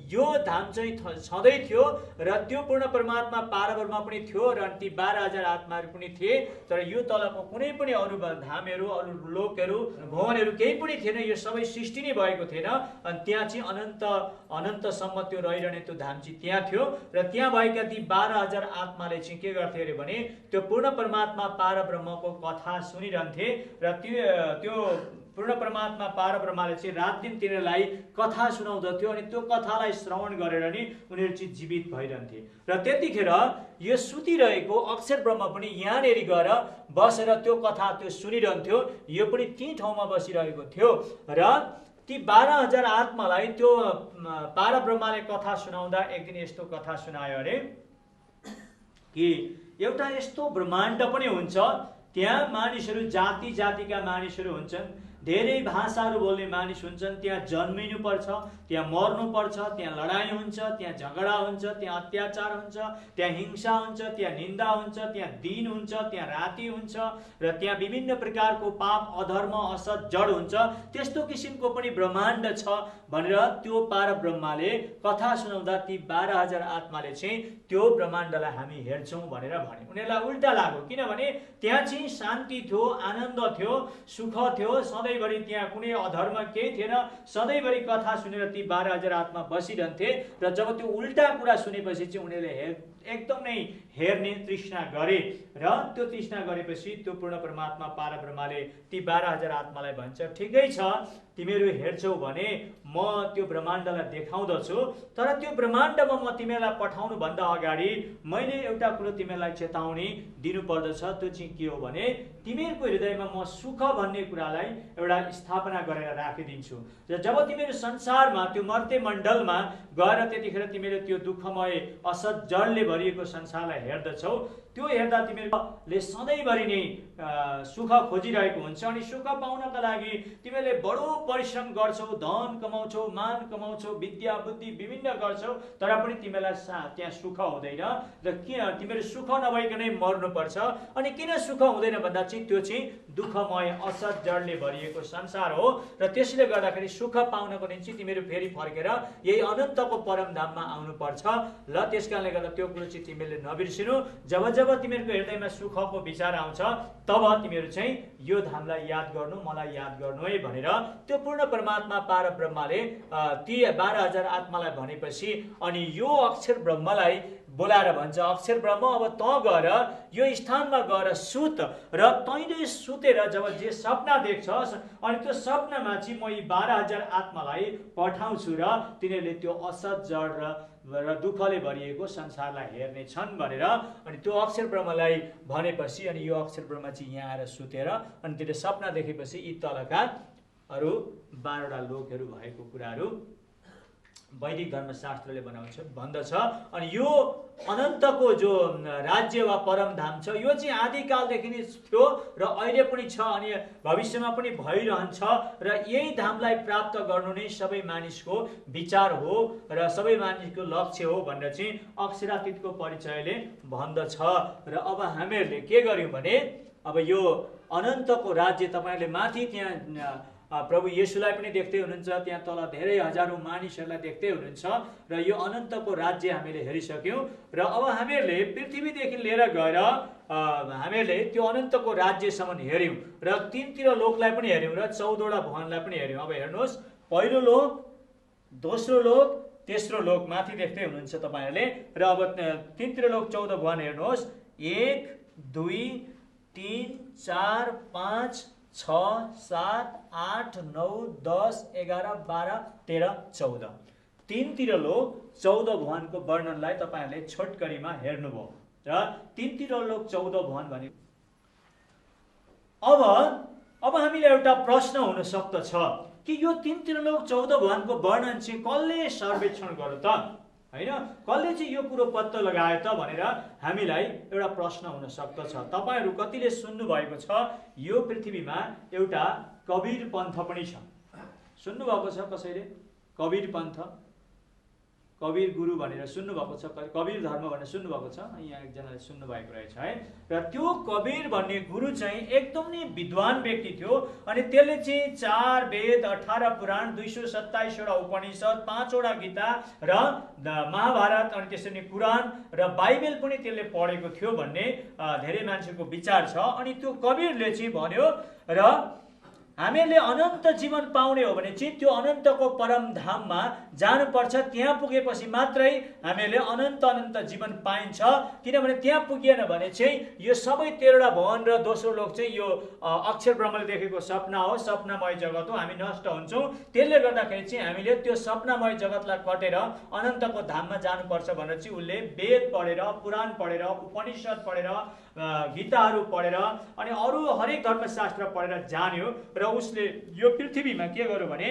यो धाम चाहिँ छँदै थियो र त्यो पूर्ण परमात्मा पारब्रह्म पनि थियो र ती 12,000 आत्माहरू पनि थिए। तर यो तलको कुनै पनि अरू धामहरू अरू लोकहरू भुवनहरू केही पनि थिएन, यो सबै सृष्टि नै भएको थिएन। अनि त्यहाँ चाहिँ अनन्तसम्म त्यो रहिरहने त्यो धाम चाहिँ त्यहाँ थियो र त्यहाँ भएका ती 12,000 आत्माले चाहिँ के गर्थे अरे भने त्यो पूर्ण परमात्मा पारब्रह्मको कथा सुनिरहन्थे र त्यो पूर्ण परमात्मा पारब्रह्मले चाहिँ रात दिन तिनीहरूलाई कथा सुनाउँदथ्यो अनि त्यो कथालाई श्रवण गरेर नि उनीहरू चाहिँ जीवित भइरहन्थे। र त्यतिखेर यो सुतिरहेको अक्षर ब्रह्म पनि यहाँनिर गएर बसेर त्यो कथा त्यो सुनिरहन्थ्यो। यो पनि त्यही ठाउँमा बसिरहेको थियो र ती 12,000 आत्मालाई त्यो पारब्रह्मले कथा सुनाउँदा एक दिन यस्तो कथा सुनायो अरे कि एउटा यस्तो ब्रह्माण्ड पनि हुन्छ, त्यहाँ मानिसहरू जाति जातिका मानिसहरू हुन्छन्, धेरै भाषाहरू बोल्ने मानिस हुन्छन्, त्यहाँ जन्मिनु पर्छ, त्यहाँ मर्नु पर्छ, त्यहाँ लडाइँ हुन्छ, त्यहाँ झगडा हुन्छ, त्यहाँ अत्याचार हुन्छ, त्यहाँ हिंसा हुन्छ, त्यहाँ निन्दा हुन्छ, त्यहाँ दिन हुन्छ, त्यहाँ राति हुन्छ र त्यहाँ विभिन्न प्रकारको पाप अधर्म असत जड हुन्छ। त्यस्तो किसिमको पनि ब्रह्माण्ड छ भनेर त्यो पारब्रह्मले कथा सुनाउँदा ती 12,000 आत्माले चाहिँ त्यो ब्रह्माण्डलाई हामी हेर्छौँ भनेर भने। उनीहरूलाई उल्टा लाग्यो, किनभने त्यहाँ चाहिँ शान्ति थियो, आनन्द थियो, सुख थियो, सधैँभरि त्यहाँ कुनै अधर्म केही थिएन, सधैँभरि कथा सुनेर ती 12,000 आत्मा बसिरहन्थे। र जब त्यो उल्टा कुरा सुनेपछि चाहिँ उनीहरूले एकदम नै हेर्ने तृष्णा गरे र त्यो तृष्णा गरेपछि त्यो पूर्ण परमात्मा पारब्रह्मले ती 12,000 आत्मालाई भन्छ, ठिकै छ तिमीहरू हेर्छौ भने म त्यो ब्रह्माण्डलाई देखाउँदछु, तर त्यो ब्रह्माण्डमा म तिमीहरूलाई पठाउनु भन्दा अगाडि मैले एउटा कुरो तिमीहरूलाई चेतावनी दिनुपर्दछ। त्यो चाहिँ के हो भने तिमीहरूको हृदयमा म सुख भन्ने कुरालाई एउटा स्थापना गरेर राखिदिन्छु र जब तिमीहरू संसारमा त्यो मर्ते मण्डलमा गएर त्यतिखेर तिमीले त्यो दुःखमय असत जडले भरिएको संसारलाई हेर्दछौ, त्यो हेर्दा तिमीहरूले सधैँभरि नै सुख खोजिरहेको हुन्छ अनि सुख पाउनका लागि तिमीले बडो परिश्रम गर्छौ, धन कमाउँछौ, मान कमाउँछौ, विद्या बुद्धि विभिन्न गर्छौ, तर पनि तिमीलाई त्यहाँ सुख हुँदैन। र किन तिमीहरू सुख नभइकनै मर्नुपर्छ। अनि किन सुख हुँदैन भन्दा चाहिँ त्यो चाहिँ दुःखमय असत जडले भरिएको संसार हो र त्यसले गर्दाखेरि सुख पाउनको निम्ति तिमीहरू फेरि फर्केर यही अनन्तको परमधाममा आउनुपर्छ। ल त्यसकारणले गर्दा त्यो कुरो चाहिँ तिमीले नबिर्सिनु। जब जब तिमीहरूको हृदयमा सुखको विचार आउँछ तब तिमीहरू चाहिँ यो धामलाई याद गर्नु, मलाई याद गर्नु है भनेर त्यो पूर्ण परमात्मा पारब्रह्मले ती 12,000 आत्मालाई भनेपछि अनि यो अक्षर ब्रह्मलाई बोलाएर भन्छ अक्षर ब्रह्म अब तँ गएर यो स्थानमा गएर सुत र तैँले सुतेर जब जे सपना देख्छस् अनि त्यो सपनामा चाहिँ म यी 12,000 आत्मालाई पठाउँछु र तिनीहरूले त्यो असत जड र दुःखले भरिएको संसारलाई हेर्ने छन् भनेर अनि त्यो अक्षर ब्रह्मलाई भनेपछि अनि यो अक्षर ब्रह्म चाहिँ यहाँ आएर सुतेर अनि त्यसले सपना देखेपछि यी तलका अरू 12वटा लोकहरू भएको कुराहरू वैदिक धर्मशास्त्रले भन्दछ। अनि यो अनन्तको जो राज्य वा परमधाम छ यो चाहिँ आदिकालदेखि नै थियो र अहिले पनि छ अनि भविष्यमा पनि भइरहन्छ र यही धामलाई प्राप्त गर्नु नै सबै मानिसको विचार हो र सबै मानिसको लक्ष्य हो भनेर चाहिँ अक्षरातीतको परिचयले भन्दछ। र अब हामीहरूले के गर्यौँ भने अब यो अनन्तको राज्य तपाईँहरूले माथि त्यहाँ प्रभु येशूलाई पनि देख्दै हुनुहुन्छ, त्यहाँ तल धेरै हजारौँ मानिसहरूलाई देख्दै हुनुहुन्छ र यो अनन्तको राज्य हामीले हेरिसक्यौँ। र अब हामीहरूले पृथ्वीदेखि लिएर गएर हामीहरूले त्यो अनन्तको राज्यसम्म हेऱ्यौँ र तीनतिर लोकलाई पनि हेऱ्यौँ र 14वटा भवनलाई पनि हेऱ्यौँ। अब हेर्नुहोस्, पहिलो लोक, दोस्रो लोक, तेस्रो लोक माथि देख्दै हुनुहुन्छ तपाईँहरूले। र अब तीनतिर लोक 14 भवन हेर्नुहोस्, 1 2 3 4 5 6 7 8 9 10 11 12 13 14 तीनतिर लोक 14 भवनको वर्णनलाई तपाईँहरूले छोटकरीमा हेर्नुभयो र तीनतिर लोक 14 भवन भने अब हामीले एउटा प्रश्न हुन सक्दछ कि यो तीनतिर लोक 14 भवनको वर्णन चाहिँ कसले सर्वेक्षण गर्यो त, हैन, कसले चाहिँ यो कुरो पत्ता लगायो त भनेर हामीलाई एउटा प्रश्न हुन सक्दछ। तपाईहरू कतिले सुन्नु भएको छ यो पृथ्वीमा एउटा कबीर पन्थ पनि छ, सुन्नु भएको छ कसैले? कबीर पन्थ, कबीर गुरु भनेर सुन्नु भएको छ, कबीर धर्म भनेर सुन्नु भएको छ, यहाँ एकजनाले सुन्नु भएको रहेछ है। र त्यो कबीर भन्ने गुरु चाहिँ एकदम नै विद्वान व्यक्ति थियो अनि त्यसले चाहिँ 4 वेद, 18 पुराण, 227वटा उपनिषद, 5वटा गीता र महाभारत अनि त्यसरी कुरान र बाइबल पनि त्यसले पढेको थियो भन्ने धेरै मान्छेको विचार छ। अनि त्यो कबीरले चाहिँ भन्यो र हामीहरूले अनन्त जीवन पाउने हो भने चाहिँ त्यो अनन्तको परमधाममा जानुपर्छ, त्यहाँ पुगेपछि मात्रै हामीहरूले अनन्त जीवन पाइन्छ। किनभने त्यहाँ पुगिएन भने चाहिँ यो सबै 13वटा भवन र दोस्रो लोक चाहिँ यो अक्षर ब्रह्मले देखेको सपना हो, सपनामय जगत हो, हामी नष्ट हुन्छौँ। त्यसले गर्दाखेरि चाहिँ हामीले त्यो सपनामय जगतलाई कटेर अनन्तको धाममा जानुपर्छ भनेर चाहिँ उसले वेद पढेर, पुराण पढेर, उपनिषद पढेर, गीताहरू पढेर अनि अरू हरेक धर्मशास्त्र पढेर जान्यो र उसले यो पृथ्वीमा के गर्यो भने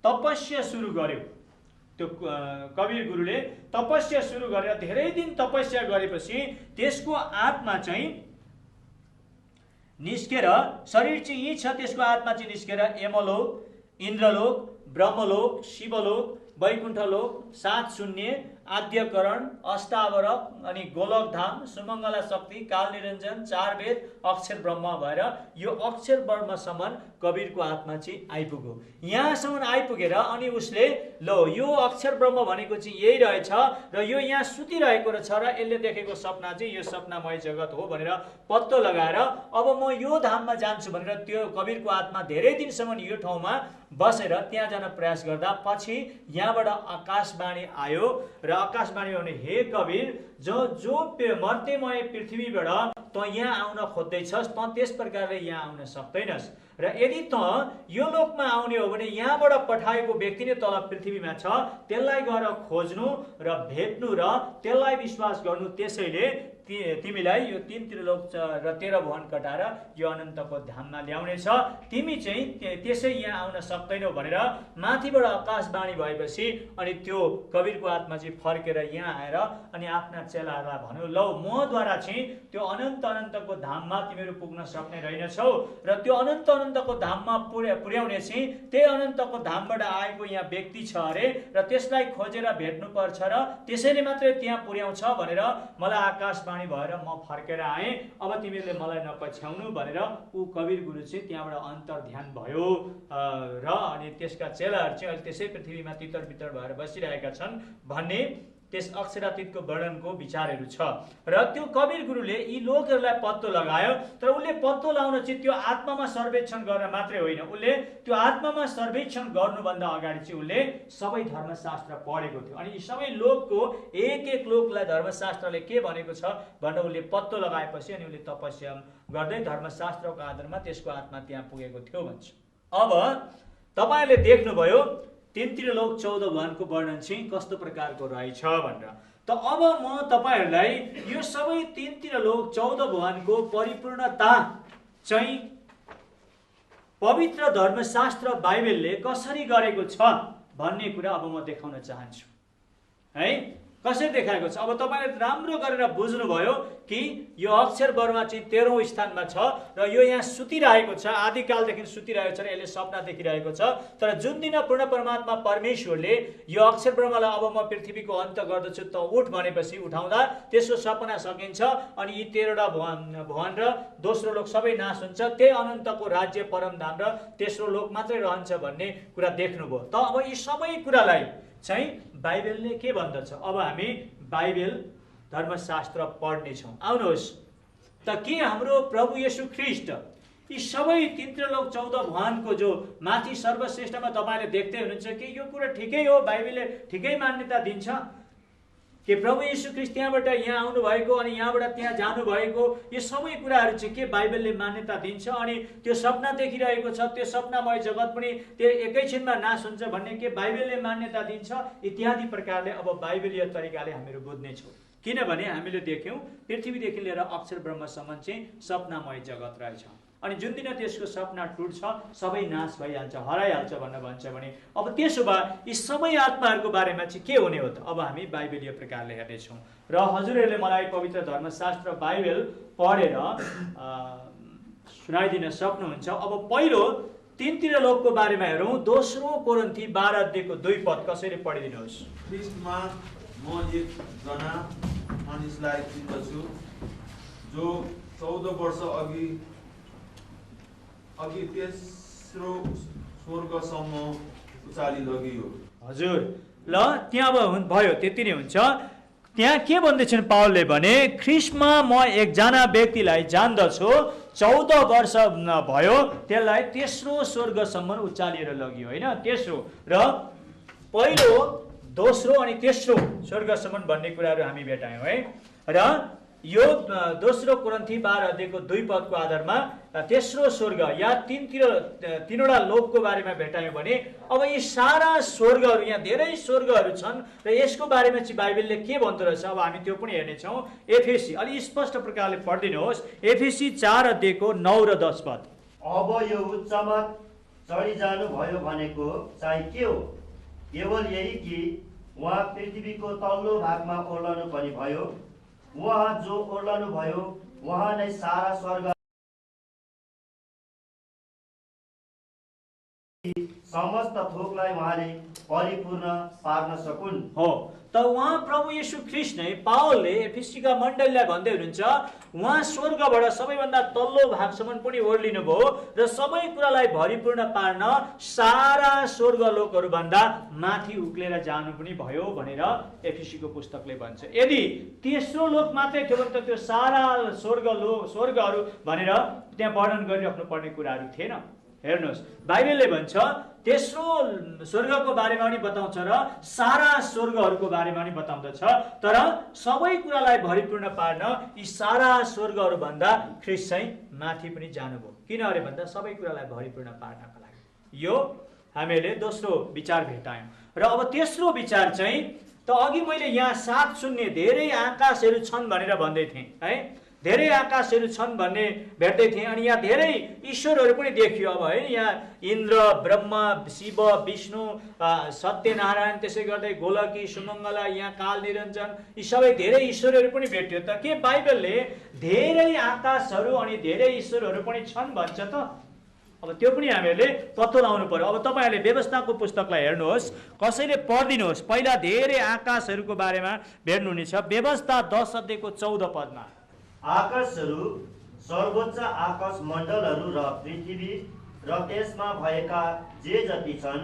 तपस्या सुरु गर्यो। त्यो कबीर गुरुले तपस्या सुरु गरेर धेरै दिन तपस्या गरेपछि त्यसको आत्मा चाहिँ निस्केर, शरीर चाहिँ यही छ, त्यसको आत्मा चाहिँ निस्केर यमलोक, इन्द्रलोक, ब्रह्मलोक, शिवलोक, वैकुण्ठलोक, 7 शून्य, आद्यकरण, अष्टावरक अनि गोलकधाम, सुमङ्गला शक्ति, काल निरञ्जन, 4 वेद, अक्षर ब्रह्म भएर यो अक्षर ब्रह्मसम्म कबीरको आत्मा चाहिँ आइपुग्यो। यहाँसम्म आइपुगेर अनि उसले ल यो अक्षर ब्रह्म भनेको चाहिँ यही रहेछ र यो यहाँ सुतिरहेको रहेछ र यसले देखेको सपना चाहिँ यो सपनामय जगत हो भनेर पत्तो लगाएर अब म यो धाममा जान्छु भनेर त्यो कबीरको आत्मा धेरै दिनसम्म यो ठाउँमा बसेर त्यहाँ जान प्रयास गर्दा पछि यहाँबाट आकाशवाणी आयो र आकाशवाणी भने हे कबीर, जो मर्त्यमय पृथ्वीबाट त यहाँ आउन खोज्दैछस् त त्यस प्रकारले यहाँ आउन सक्दैनस् र यदि त यो लोकमा आउने हो भने यहाँबाट पठाएको व्यक्ति नै तल पृथ्वीमा छ, त्यसलाई गएर खोज्नु र भेट्नु र त्यसलाई विश्वास गर्नु। त्यसैले तिमीलाई यो 3 त्रिलोक र 13 भवन कटाएर यो अनन्तको धाममा ल्याउने छ, तिमी चाहिँ त्यसै यहाँ आउन सक्दैनौ भनेर माथिबाट आकाशवाणी भएपछि अनि त्यो कबीरको आत्मा चाहिँ फर्केर यहाँ आएर अनि आफ्ना चेलाहरूलाई भन्यो, लौ मद्वारा चाहिँ त्यो अनन्तको धाममा तिमीहरू पुग्न सक्ने रहेनछौ र त्यो अनन्तको धाममा पुर्याउने चाहिँ त्यही अनन्तको धामबाट आएको यहाँ व्यक्ति छ अरे र त्यसलाई खोजेर भेट्नुपर्छ र त्यसैले मात्रै त्यहाँ पुर्याउँछ भनेर मलाई आकाशवाणी भएर म फर्केर आएँ, अब तिमीहरूले मलाई नपछ्याउनु भनेर ऊ कबीर गुरु चाहिँ त्यहाँबाट अन्तर ध्यान भयो र अनि त्यसका चेलाहरू चाहिँ अहिले त्यसै पृथ्वीमा तितर बितर भएर बसिरहेका छन् भन्ने त्यस अक्षरातीतको वर्णनको विचारहरू छ। र त्यो कवीर गुरुले यी लोकहरूलाई पत्तो लगायो, तर उसले पत्तो लगाउन चाहिँ त्यो आत्मामा सर्वेक्षण गर्न मात्रै होइन, उसले त्यो आत्मामा सर्वेक्षण गर्नुभन्दा अगाडि चाहिँ उसले सबै धर्मशास्त्र पढेको थियो। अनि यी सबै लोकको एक एक लोकलाई धर्मशास्त्रले के भनेको छ भनेर उसले पत्तो लगाएपछि अनि उसले तपस्या गर्दै धर्मशास्त्रको आधारमा त्यसको आत्मा त्यहाँ पुगेको थियो भन्छ। अब तपाईँहरूले देख्नुभयो तीनतिर लोक 14 भुवनको वर्णन चाहिँ कस्तो प्रकारको रहेछ भनेर। त अब म तपाईँहरूलाई यो सबै तीनतिर लोक 14 भुवनको परिपूर्णता चाहिँ पवित्र धर्मशास्त्र बाइबलले कसरी गरेको छ भन्ने कुरा अब म देखाउन चाहन्छु है। कसरी देखाएको छ अब तपाईँले राम्रो गरेर बुझ्नुभयो कि यो अक्षर वर्मा चाहिँ 13औं स्थानमा छ र यो यहाँ सुतिरहेको छ, आदिकालदेखि सुतिरहेको छ र यसले सपना देखिरहेको छ। तर जुन दिन पूर्ण परमात्मा परमेश्वरले यो अक्षर वर्मालाई अब म पृथ्वीको अन्त गर्दछु त उठ भनेपछि उठाउँदा त्यसको सपना सकिन्छ अनि यी 13वटा भुवन र दोस्रो लोक सबै नाश हुन्छ, त्यही अनन्तको राज्य परमधाम र तेस्रो लोक मात्रै रहन्छ भन्ने कुरा देख्नुभयो। त अब यी सबै कुरालाई चाहिँ बाइबलले के भन्दछ, अब हामी बाइबल धर्मशास्त्र पढ्नेछौँ। आउनुहोस्, त के हाम्रो प्रभु येशू ख्रीष्ट यी सबै तीनतिर लोक 14 भुवनको जो माथि सर्वश्रेष्ठमा तपाईँले देख्दै हुनुहुन्छ कि यो कुरा ठिकै हो, बाइबलले ठिकै मान्यता दिन्छ कि प्रभु येशू ख्रीष्ट त्यहाँबाट यहाँ आउनु भएको अनि यहाँबाट त्यहाँ जानु भएको, यो सबै कुराहरू चाहिँ के बाइबलले मान्यता दिन्छ। अनि त्यो सपना देखिरहेको छ, त्यो सपनामय जगत पनि त्यो एकैछिनमा नाश हुन्छ भन्ने के बाइबलले मान्यता दिन्छ इत्यादि प्रकारले अब बाइबलीय तरिकाले हामीहरू बुझ्नेछौँ। किनभने हामीले देख्यौँ पृथ्वीदेखि लिएर अक्षर ब्रह्मसम्म चाहिँ सपनामय जगत रहेछ अनि जुन दिन त्यसको सपना टुट्छ सबै नाश भइहाल्छ, हराइहाल्छ भनेर भन्छ भने अब त्यसो भए यी सबै आत्माहरूको बारेमा चाहिँ के हुने हो त अब हामी बाइबलीय प्रकारले हेर्नेछौँ। र हजुरहरूले मलाई पवित्र धर्मशास्त्र बाइबल पढेर सुनाइदिन सक्नुहुन्छ। अब पहिलो तीनतिर लोकको बारेमा हेरौँ। दोस्रो कोरिन्थी 12 अध्यायको 2 पद कसरी पढिदिनुहोस्। ख्रीष्टमा म एकजना मानिसलाई चिन्दछु जो 14 वर्ष अघि तेस्रो स्वर्गसम्म उचाली लगियो। हजुर, ल त्यहाँ अब भयो, त्यति नै हुन्छ। त्यहाँ के भन्दैछन् पावलले भने ख्रीष्टमा म एकजना व्यक्तिलाई जान्दछु, 14 वर्ष भयो त्यसलाई तेस्रो स्वर्गसम्म उचालिएर लगियो। होइन, तेस्रो र पहिलो दोस्रो अनि तेस्रो स्वर्गसम्म भन्ने कुराहरू हामी भेटायौँ है। र यो दोस्रो कोरिन्थी 12 अध्यायको 2 पदको आधारमा तेस्रो स्वर्ग या तीनवटा लोकको बारेमा भेटायौँ भने अब यी सारा स्वर्गहरू, यहाँ धेरै स्वर्गहरू छन् र यसको बारेमा चाहिँ बाइबलले के भन्दो रहेछ अब हामी त्यो पनि हेर्नेछौँ। एफेसी अलि स्पष्ट प्रकारले पढिदिनुहोस्। एफेसी 4 अध्यायको 9 र 10 पद। अब यो उच्चमा चढिजानु भयो भनेको चाहिँ के हो? केवल यही कि उहाँ पृथ्वीको तल्लो भागमा ओर्लनु पनि भयो। उहाँ जो ओर्लनु भयो उहाँ नै सारा स्वर्ग समस्त थोकलाई उहाँले परिपूर्ण पार्न सकुन्। हो, त उहाँ प्रभु येशू ख्रीष्ट नै पावलले एफेसीका मण्डलीलाई भन्दै हुनुहुन्छ उहाँ स्वर्गबाट सबैभन्दा तल्लो भागसम्म पनि ओर्लिनु भयो र सबै कुरालाई भरिपूर्ण पार्न सारा स्वर्ग लोकहरू भन्दा माथि उक्लेर जानु पनि भयो भनेर एफेसीको पुस्तकले भन्छ। यदि तेस्रो लोक मात्रै थियो भने त त्यो सारा स्वर्गहरू भनेर त्यहाँ वर्णन गरिराख्नु पर्ने कुराहरू थिएन। हेर्नुहोस्, बाइबलले भन्छ तेस्रो स्वर्गको बारेमा पनि बताउँछ र सारा स्वर्गहरूको बारेमा पनि बताउँदछ, तर सबै कुरालाई भरिपूर्ण पार्न यी सारा स्वर्गहरू भन्दा ख्रीष्ट चाहिँ माथि पनि जानुभयो। किन अरे भन्दा सबै कुरालाई भरिपूर्ण पार्नको लागि। यो हामीले दोस्रो विचार भेटायौँ। र अब तेस्रो विचार चाहिँ त अघि मैले यहाँ 7 शून्य धेरै आकाशहरू छन् भनेर भन्दै थिएँ है, धेरै आकाशहरू छन् भन्ने भेट्दै थिएँ। अनि यहाँ धेरै ईश्वरहरू पनि देखियो। अब है, यहाँ इन्द्र, ब्रह्मा, शिव, विष्णु, सत्यनारायण, त्यसै गर्दै गोलकी, सुमङ्गला, यहाँ काल निरञ्जन, यी सबै धेरै ईश्वरहरू पनि भेट्यो। त के बाइबलले धेरै आकाशहरू अनि धेरै ईश्वरहरू पनि छन् भन्छ त? अब त्यो पनि हामीहरूले पत्तो लगाउनु पर्यो। अब तपाईँहरूले व्यवस्थाको पुस्तकलाई हेर्नुहोस्, कसैले पढिदिनुहोस्। पहिला धेरै आकाशहरूको बारेमा भेट्नुहुनेछ। व्यवस्था 10 अध्यायको 14 पदमा आकाशहरू सर्वोच्च आकाश मण्डलहरू र पृथ्वी र त्यसमा भएका जे जति छन्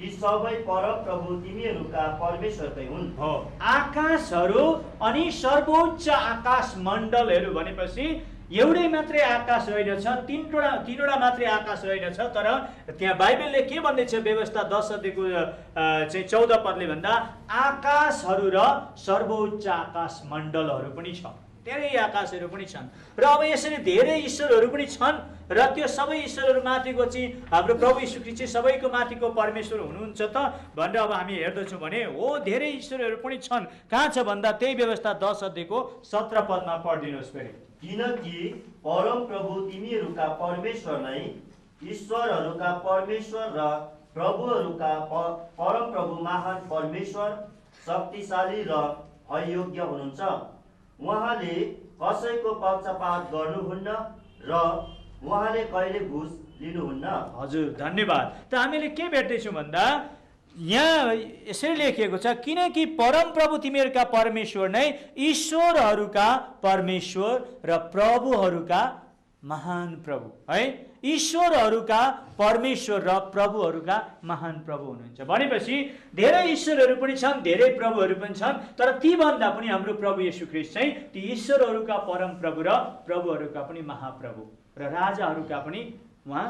ती सबै परमप्रभु तिमीहरूका परमेश्वरकै हुन्। हो, आकाशहरू अनि सर्वोच्च आकाश मण्डलहरू भनेपछि एउटै मात्रै आकाश रहेनछ, तीनवटा मात्रै आकाश रहेनछ। तर त्यहाँ बाइबलले के भन्दैछ, व्यवस्था 10 अध्यायको चाहिँ 14 पदले भन्दा आकाशहरू र सर्वोच्च आकाश मण्डलहरू पनि छ, धेरै आकाशहरू पनि छन्। र अब यसरी धेरै ईश्वरहरू पनि छन् र त्यो सबै ईश्वरहरू माथिको चाहिँ हाम्रो प्रभु यीशु ख्रीष्ट चाहिँ सबैको माथिको परमेश्वर हुनुहुन्छ त भनेर अब हामी हेर्दछौँ भने हो, धेरै ईश्वरहरू पनि छन्। कहाँ छ भन्दा त्यही व्यवस्था 10 अध्यायको 17 पदमा पढिदिनुहोस् फेरि। किनकि परमप्रभु तिमीहरूका परमेश्वर नै ईश्वरहरूका परमेश्वर र प्रभुहरूका परमप्रभु महान परमेश्वर, शक्तिशाली र अयोग्य हुनुहुन्छ। उहाँले कसैको पक्षपात गर्नुहुन्न र उहाँले कहिले घुस लिनुहुन्न। हजुर, धन्यवाद। त हामीले के भेट्दैछौँ भन्दा यहाँ यसरी लेखिएको छ, किनकि परमप्रभु तिमीहरूका परमेश्वर नै ईश्वरहरूका परमेश्वर र प्रभुहरूका महान प्रभु, है, ईश्वरहरूका परमेश्वर र प्रभुहरूका महान प्रभु हुनुहुन्छ। भनेपछि धेरै ईश्वरहरू पनि छन्, धेरै प्रभुहरू पनि छन्, तर तीभन्दा पनि हाम्रो प्रभु येशू ख्रीष्ट चाहिँ ती ईश्वरहरूका परम प्रभु र प्रभुहरूका पनि महाप्रभु र राजाहरूका पनि उहाँ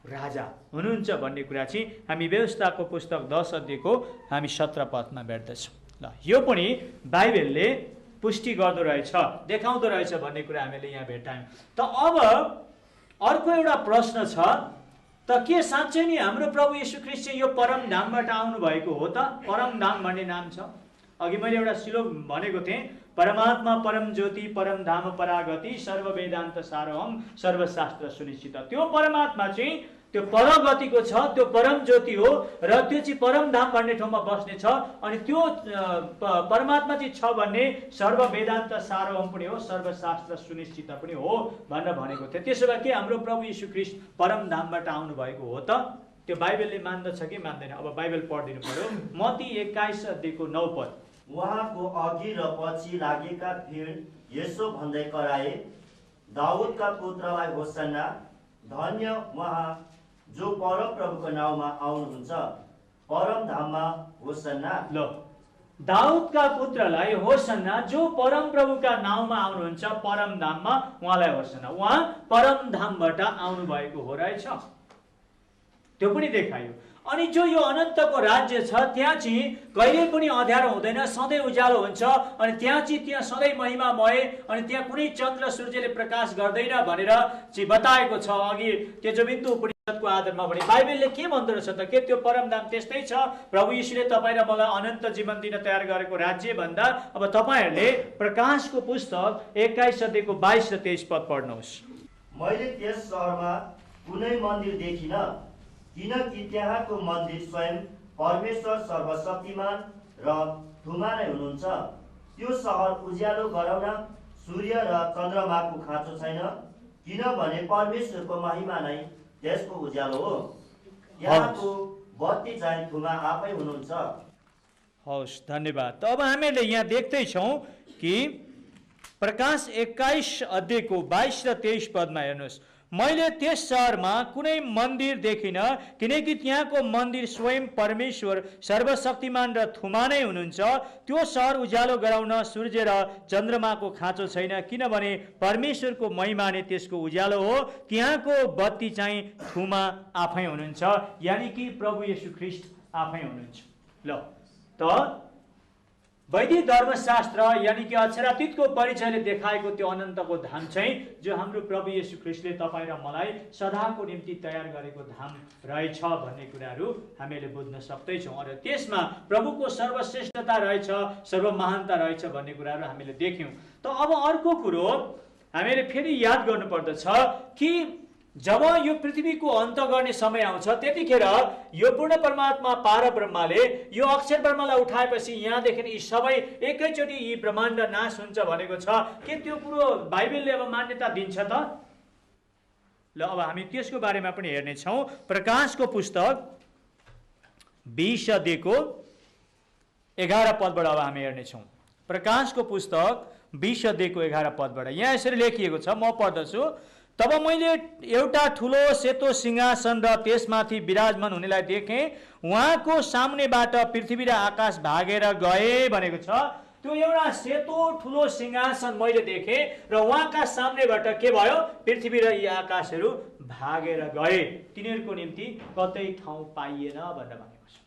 राजा हुनुहुन्छ भन्ने कुरा चाहिँ हामी व्यवस्थाको पुस्तक 10 अध्यायको हामी 17 पदमा भेट्दछौँ। ल, यो पनि बाइबलले पुष्टि गर्दो रहेछ, देखाउँदो रहेछ भन्ने कुरा हामीले यहाँ भेटायौँ। त अब अर्को एउटा प्रश्न छ, त के साँच्चै नै हाम्रो प्रभु येशू ख्रीष्ट चाहिँ यो परम धामबाट आउनु भएको हो त? परम धाम भन्ने नाम छ। अघि मैले एउटा श्लोक भनेको थिएँ, परमात्मा परम ज्योति परम धाम परागति सर्व वेदान्त सारहम सर्वशास्त्र सुनिश्चित। त्यो परमात्मा चाहिँ त्यो परगतिको छ, त्यो परम ज्योति हो र त्यो चाहिँ परम धाम भन्ने ठाउँमा बस्ने छ। अनि त्यो परमात्मा चाहिँ छ भन्ने सर्व वेदान्त सारहम पनि हो, सर्वशास्त्र सुनिश्चित पनि हो भनेर भनेको थियो। त्यसो भए के हाम्रो प्रभु यीशु ख्रीष्ट परम धामबाट आउनु भएको हो त? त्यो बाइबलले मान्दछ कि मान्दैन? अब बाइबल पढिदिनु पर्यो। मत्ती 21 अध्यायको 9 पद। उहाँको अघि र पछि लागेका भिड यसो भन्दै कराए, दाउदका पुत्रलाई होसन्ना, धन्य उहाँ जो परमप्रभुको नाउँमा आउनुहुन्छ, परम धाममा होसन्ना। ल, दाउदका पुत्रलाई होसन्ना, जो परम प्रभुका नाउँमा आउनुहुन्छ, परम धाममा उहाँलाई होसन्ना। उहाँ परम धामबाट आउनु भएको हो रहेछ, त्यो पनि देखायो। अनि जो यो अनन्तको राज्य छ त्यहाँ चाहिँ कहिले पनि अँध्यारो हुँदैन, सधैँ उज्यालो हुन्छ। अनि त्यहाँ सधैँ महिमामय, अनि त्यहाँ कुनै चन्द्र सूर्यले प्रकाश गर्दैन भनेर चाहिँ बताएको छ अघि तेजोबिन्दु उपनिषदको आधारमा। भने बाइबलले के भन्दो रहेछ त? के त्यो परमधाम त्यस्तै छ? प्रभु यीशुले तपाईँ र मलाई अनन्त जीवन दिन तयार गरेको राज्य भन्दा अब तपाईँहरूले प्रकाशको पुस्तक 21 अध्यायको 22 र 23 पद पढ्नुहोस्। मैले त्यस सहरमा कुनै मन्दिर देखिनँ, किनकि त्यहाँको मन्दिर स्वयं परमेश्वर सर्वशक्तिमान र ठुमा नै हुनुहुन्छ। त्यो सहर उज्यालो गराउन सूर्य र चन्द्रमाको खाँचो छैन, किनभने परमेश्वरको महिमा नै त्यसको उज्यालो हो। यहाँको बत्ती चाहिँ ठुमा आफै हुनुहुन्छ। हवस्, धन्यवाद। त अब हामीले यहाँ देख्दैछौँ कि प्रकाश 21 अध्यायको 22 र 23 पदमा हेर्नुहोस्, मैले त्यस सहरमा कुनै मन्दिर देखिनँ, किनकि त्यहाँको मन्दिर स्वयं परमेश्वर सर्वशक्तिमान र थुमा नै हुनुहुन्छ। त्यो सहर उज्यालो गराउन सूर्य र चन्द्रमाको खाँचो छैन, किनभने परमेश्वरको महिमा नै त्यसको उज्यालो हो। त्यहाँको बत्ती चाहिँ थुमा आफै हुनुहुन्छ, यानि कि प्रभु येशू ख्रीष्ट आफै हुनुहुन्छ। ल, त वैदिक धर्मशास्त्र यानि कि अक्षरातीतको परिचयले देखाएको त्यो अनन्तको धाम चाहिँ जो हाम्रो प्रभु येशू ख्रीष्टले तपाईँ र मलाई सदाको निम्ति तयार गरेको धाम रहेछ भन्ने कुराहरू हामीले बुझ्न सक्दैछौँ। र त्यसमा प्रभुको सर्वश्रेष्ठता रहेछ, सर्वमहानता रहेछ भन्ने कुराहरू हामीले देख्यौँ। त अब अर्को कुरो हामीले फेरि याद गर्नुपर्दछ कि जब यो पृथ्वीको अन्त गर्ने समय आउँछ त्यतिखेर यो पूर्ण परमात्मा पारब्रह्मले यो अक्षर ब्रह्मलाई उठाएपछि यहाँदेखि यी सबै एकैचोटि यी ब्रह्माण्ड नाश हुन्छ भनेको छ। के त्यो कुरो बाइबलले अब मान्यता दिन्छ त? ल, अब हामी त्यसको बारेमा पनि हेर्नेछौँ। प्रकाशको पुस्तक 20 अध्यायको 11 पदबाट अब हामी हेर्नेछौँ। प्रकाशको पुस्तक 20 अध्यायको 11 पदबाट यहाँ यसरी लेखिएको छ, म पढ्दछु। तब मैले एउटा ठुलो सेतो सिंहासन र त्यसमाथि विराजमान हुनेलाई देखेँ। उहाँको सामुन्नेबाट पृथ्वी र आकाश भागेर गए भनेको छ। त्यो एउटा सेतो ठुलो सिंहासन मैले देखेँ र उहाँका सामनेबाट के भयो? पृथ्वी र यी आकाशहरू भागेर गए। तिनीहरूको निम्ति कतै ठाउँ पाइएन भनेर भनेको छ।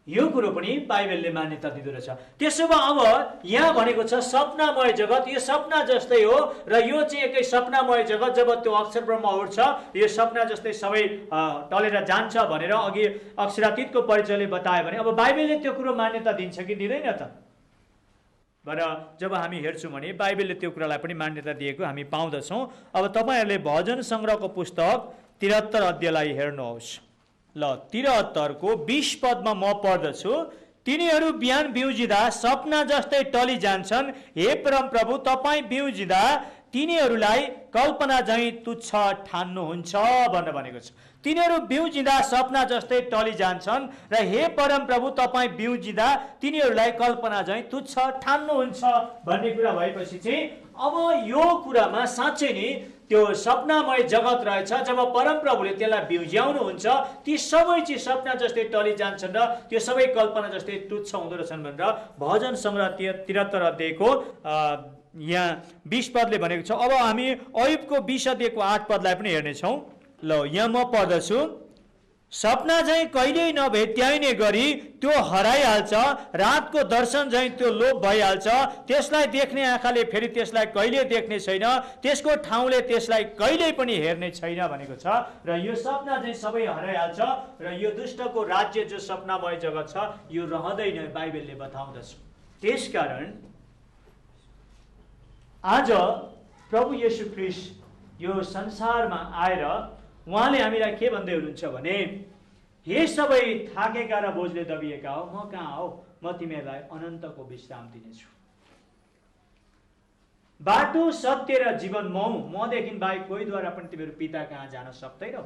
यो कुरो पनि बाइबलले मान्यता दिँदो रहेछ। त्यसो भए अब यहाँ भनेको छ सपनामय जगत, यो सपना जस्तै हो र यो चाहिँ एकै सपनामय जगत। जब त्यो अक्षर ब्रह्म उठ्छ, यो सपना जस्तै सबै टलेर जान्छ भनेर अघि अक्षरातीतको परिचयले बतायो भने अब बाइबलले त्यो कुरो मान्यता दिन्छ कि दिँदैन त? भनेर जब हामी हेर्छौँ भने बाइबलले त्यो कुरालाई पनि मान्यता दिएको हामी पाउँदछौँ। अब तपाईँहरूले भजन सङ्ग्रहको पुस्तक 73 अध्यायलाई हेर्नुहोस्। ल 73 को 20 पदमा म पढ्दछु। तिनीहरू बिहान बिउजिँदा सपना जस्तै टली जान्छन्, हे परम प्रभु तपाईँ बिउजिँदा तिनीहरूलाई कल्पना झैँ तुच्छ ठान्नुहुन्छ भनेर भनेको छ। तिनीहरू बिउजिँदा सपना जस्तै टली जान्छन् र हे परम प्रभु तपाईँ बिउजिँदा तिनीहरूलाई कल्पना झैँ तुच्छ ठान्नुहुन्छ भन्ने कुरा भएपछि चाहिँ अब यो कुरामा साँच्चै नै त्यो सपनामय जगत रहेछ। जब परमप्रभुले त्यसलाई बिउज्याउनुहुन्छ ती सबै चिज सपना जस्तै टली जान्छन् र त्यो सबै कल्पना जस्तै तुच्छ हुँदो रहेछन् भनेर भजन सङ्ग्रह 73 अध्यायको यहाँ 20 पदले भनेको छ। अब हामी अयुबको 20 अध्यायको 8 पदलाई पनि हेर्नेछौँ। ल यहाँ म पढ्दछु। सपना झैँ कहिल्यै नभेट्याइने गरी त्यो हराइहाल्छ, रातको दर्शन झैँ त्यो लोप भइहाल्छ। त्यसलाई देख्ने आँखाले फेरि त्यसलाई कहिले देख्ने छैन, त्यसको ठाउँले त्यसलाई कहिल्यै पनि हेर्ने छैन भनेको छ। र यो सपना चाहिँ सबै हराइहाल्छ र यो दुष्टको राज्य जो सपनामय जगत छ यो रहँदैन बाइबलले बताउँदछ। त्यसकारण आज प्रभु येशू ख्रीष्ट यो संसारमा आएर उहाँले हामीलाई के भन्दै हुनुहुन्छ भने, हे सबै थाकेका र बोझले दबिएका हो, म कहाँ हो, म तिमीहरूलाई अनन्तको विश्राम दिनेछु। बाटो सत्य र जीवन म हुँ, मदेखि बाहेक कोहीद्वारा पनि तिमीहरू पिता कहाँ जान सक्दैनौ।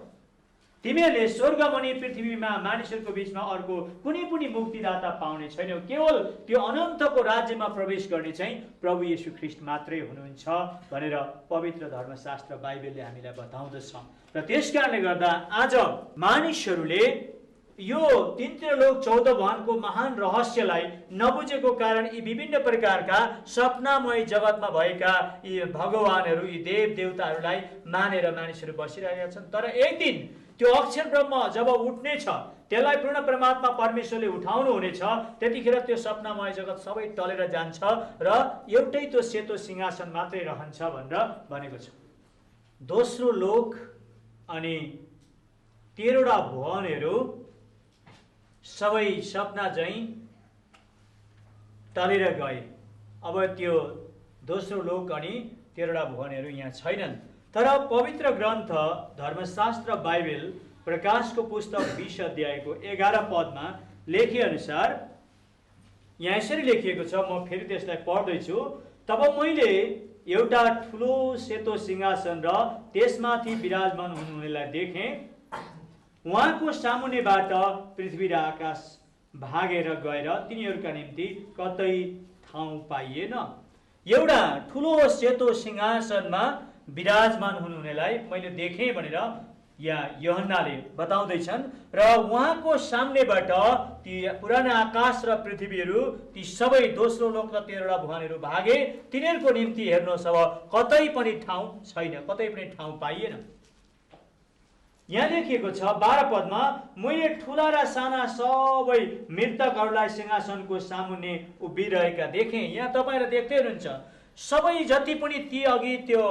तिमीहरूले स्वर्गमनि पृथ्वीमा मानिसहरूको बीचमा अर्को कुनै पनि मुक्तिदाता पाउने छैनौ। केवल त्यो अनन्तको राज्यमा प्रवेश गर्ने चाहिँ प्रभु येशू ख्रीष्ट मात्रै हुनुहुन्छ भनेर पवित्र धर्मशास्त्र बाइबलले हामीलाई बताउँदछ। र त्यसकारणले गर्दा आज मानिसहरूले यो 3 त्रिलोक 14 भवनको महान रहस्यलाई नबुझेको कारण यी विभिन्न प्रकारका सपनामय जगतमा भएका यी भगवानहरू, यी देव देवताहरूलाई मानेर मानिसहरू बसिरहेका छन्। तर एक दिन त्यो अक्षर ब्रह्म जब उठ्नेछ, त्यसलाई पूर्ण परमात्मा परमेश्वरले उठाउनु हुनेछ, त्यतिखेर त्यो सपनामय जगत सबै टलेर जान्छ र एउटै त्यो सेतो सिंहासन मात्रै रहन्छ भनेर भनेको छ। दोस्रो लोक अनि 13वटा भुवनहरू सबै सपना झैँ टलेर गए। अब त्यो दोस्रो लोक अनि 13वटा भुवनहरू यहाँ छैनन्। तर पवित्र ग्रन्थ धर्मशास्त्र बाइबल प्रकाशको पुस्तक 20 अध्यायको 11 पदमा लेखे अनुसार यहाँ यसरी लेखिएको छ, म फेरि त्यसलाई पढ्दैछु। तब मैले एउटा ठुलो सेतो सिंहासन र त्यसमाथि विराजमान हुनुहुनेलाई देखेँ। उहाँको सामुन्नेबाट पृथ्वी र आकाश भागेर गएर तिनीहरूका निम्ति कतै ठाउँ पाइएन। एउटा ठुलो सेतो सिंहासनमा विराजमान हुनुहुनेलाई मैले देखेँ भनेर यहाँ यूहन्नाले बताउँदैछन्। र उहाँको सामनेबाट ती पुराना आकाश र पृथ्वीहरू, ती सबै दोस्रो लोक र 13वटा भुवनहरू भागे। तिनीहरूको निम्ति हेर्नुहोस् अब कतै पनि ठाउँ छैन, कतै पनि ठाउँ पाइएन। यहाँ लेखिएको छ 12 पदमा, मैले ठुला र साना सबै मृतकहरूलाई सिंहासनको सामुन्ने उभिरहेका देखेँ। यहाँ तपाईँहरू देख्दै हुनुहुन्छ सबै जति पनि ती अघि त्यो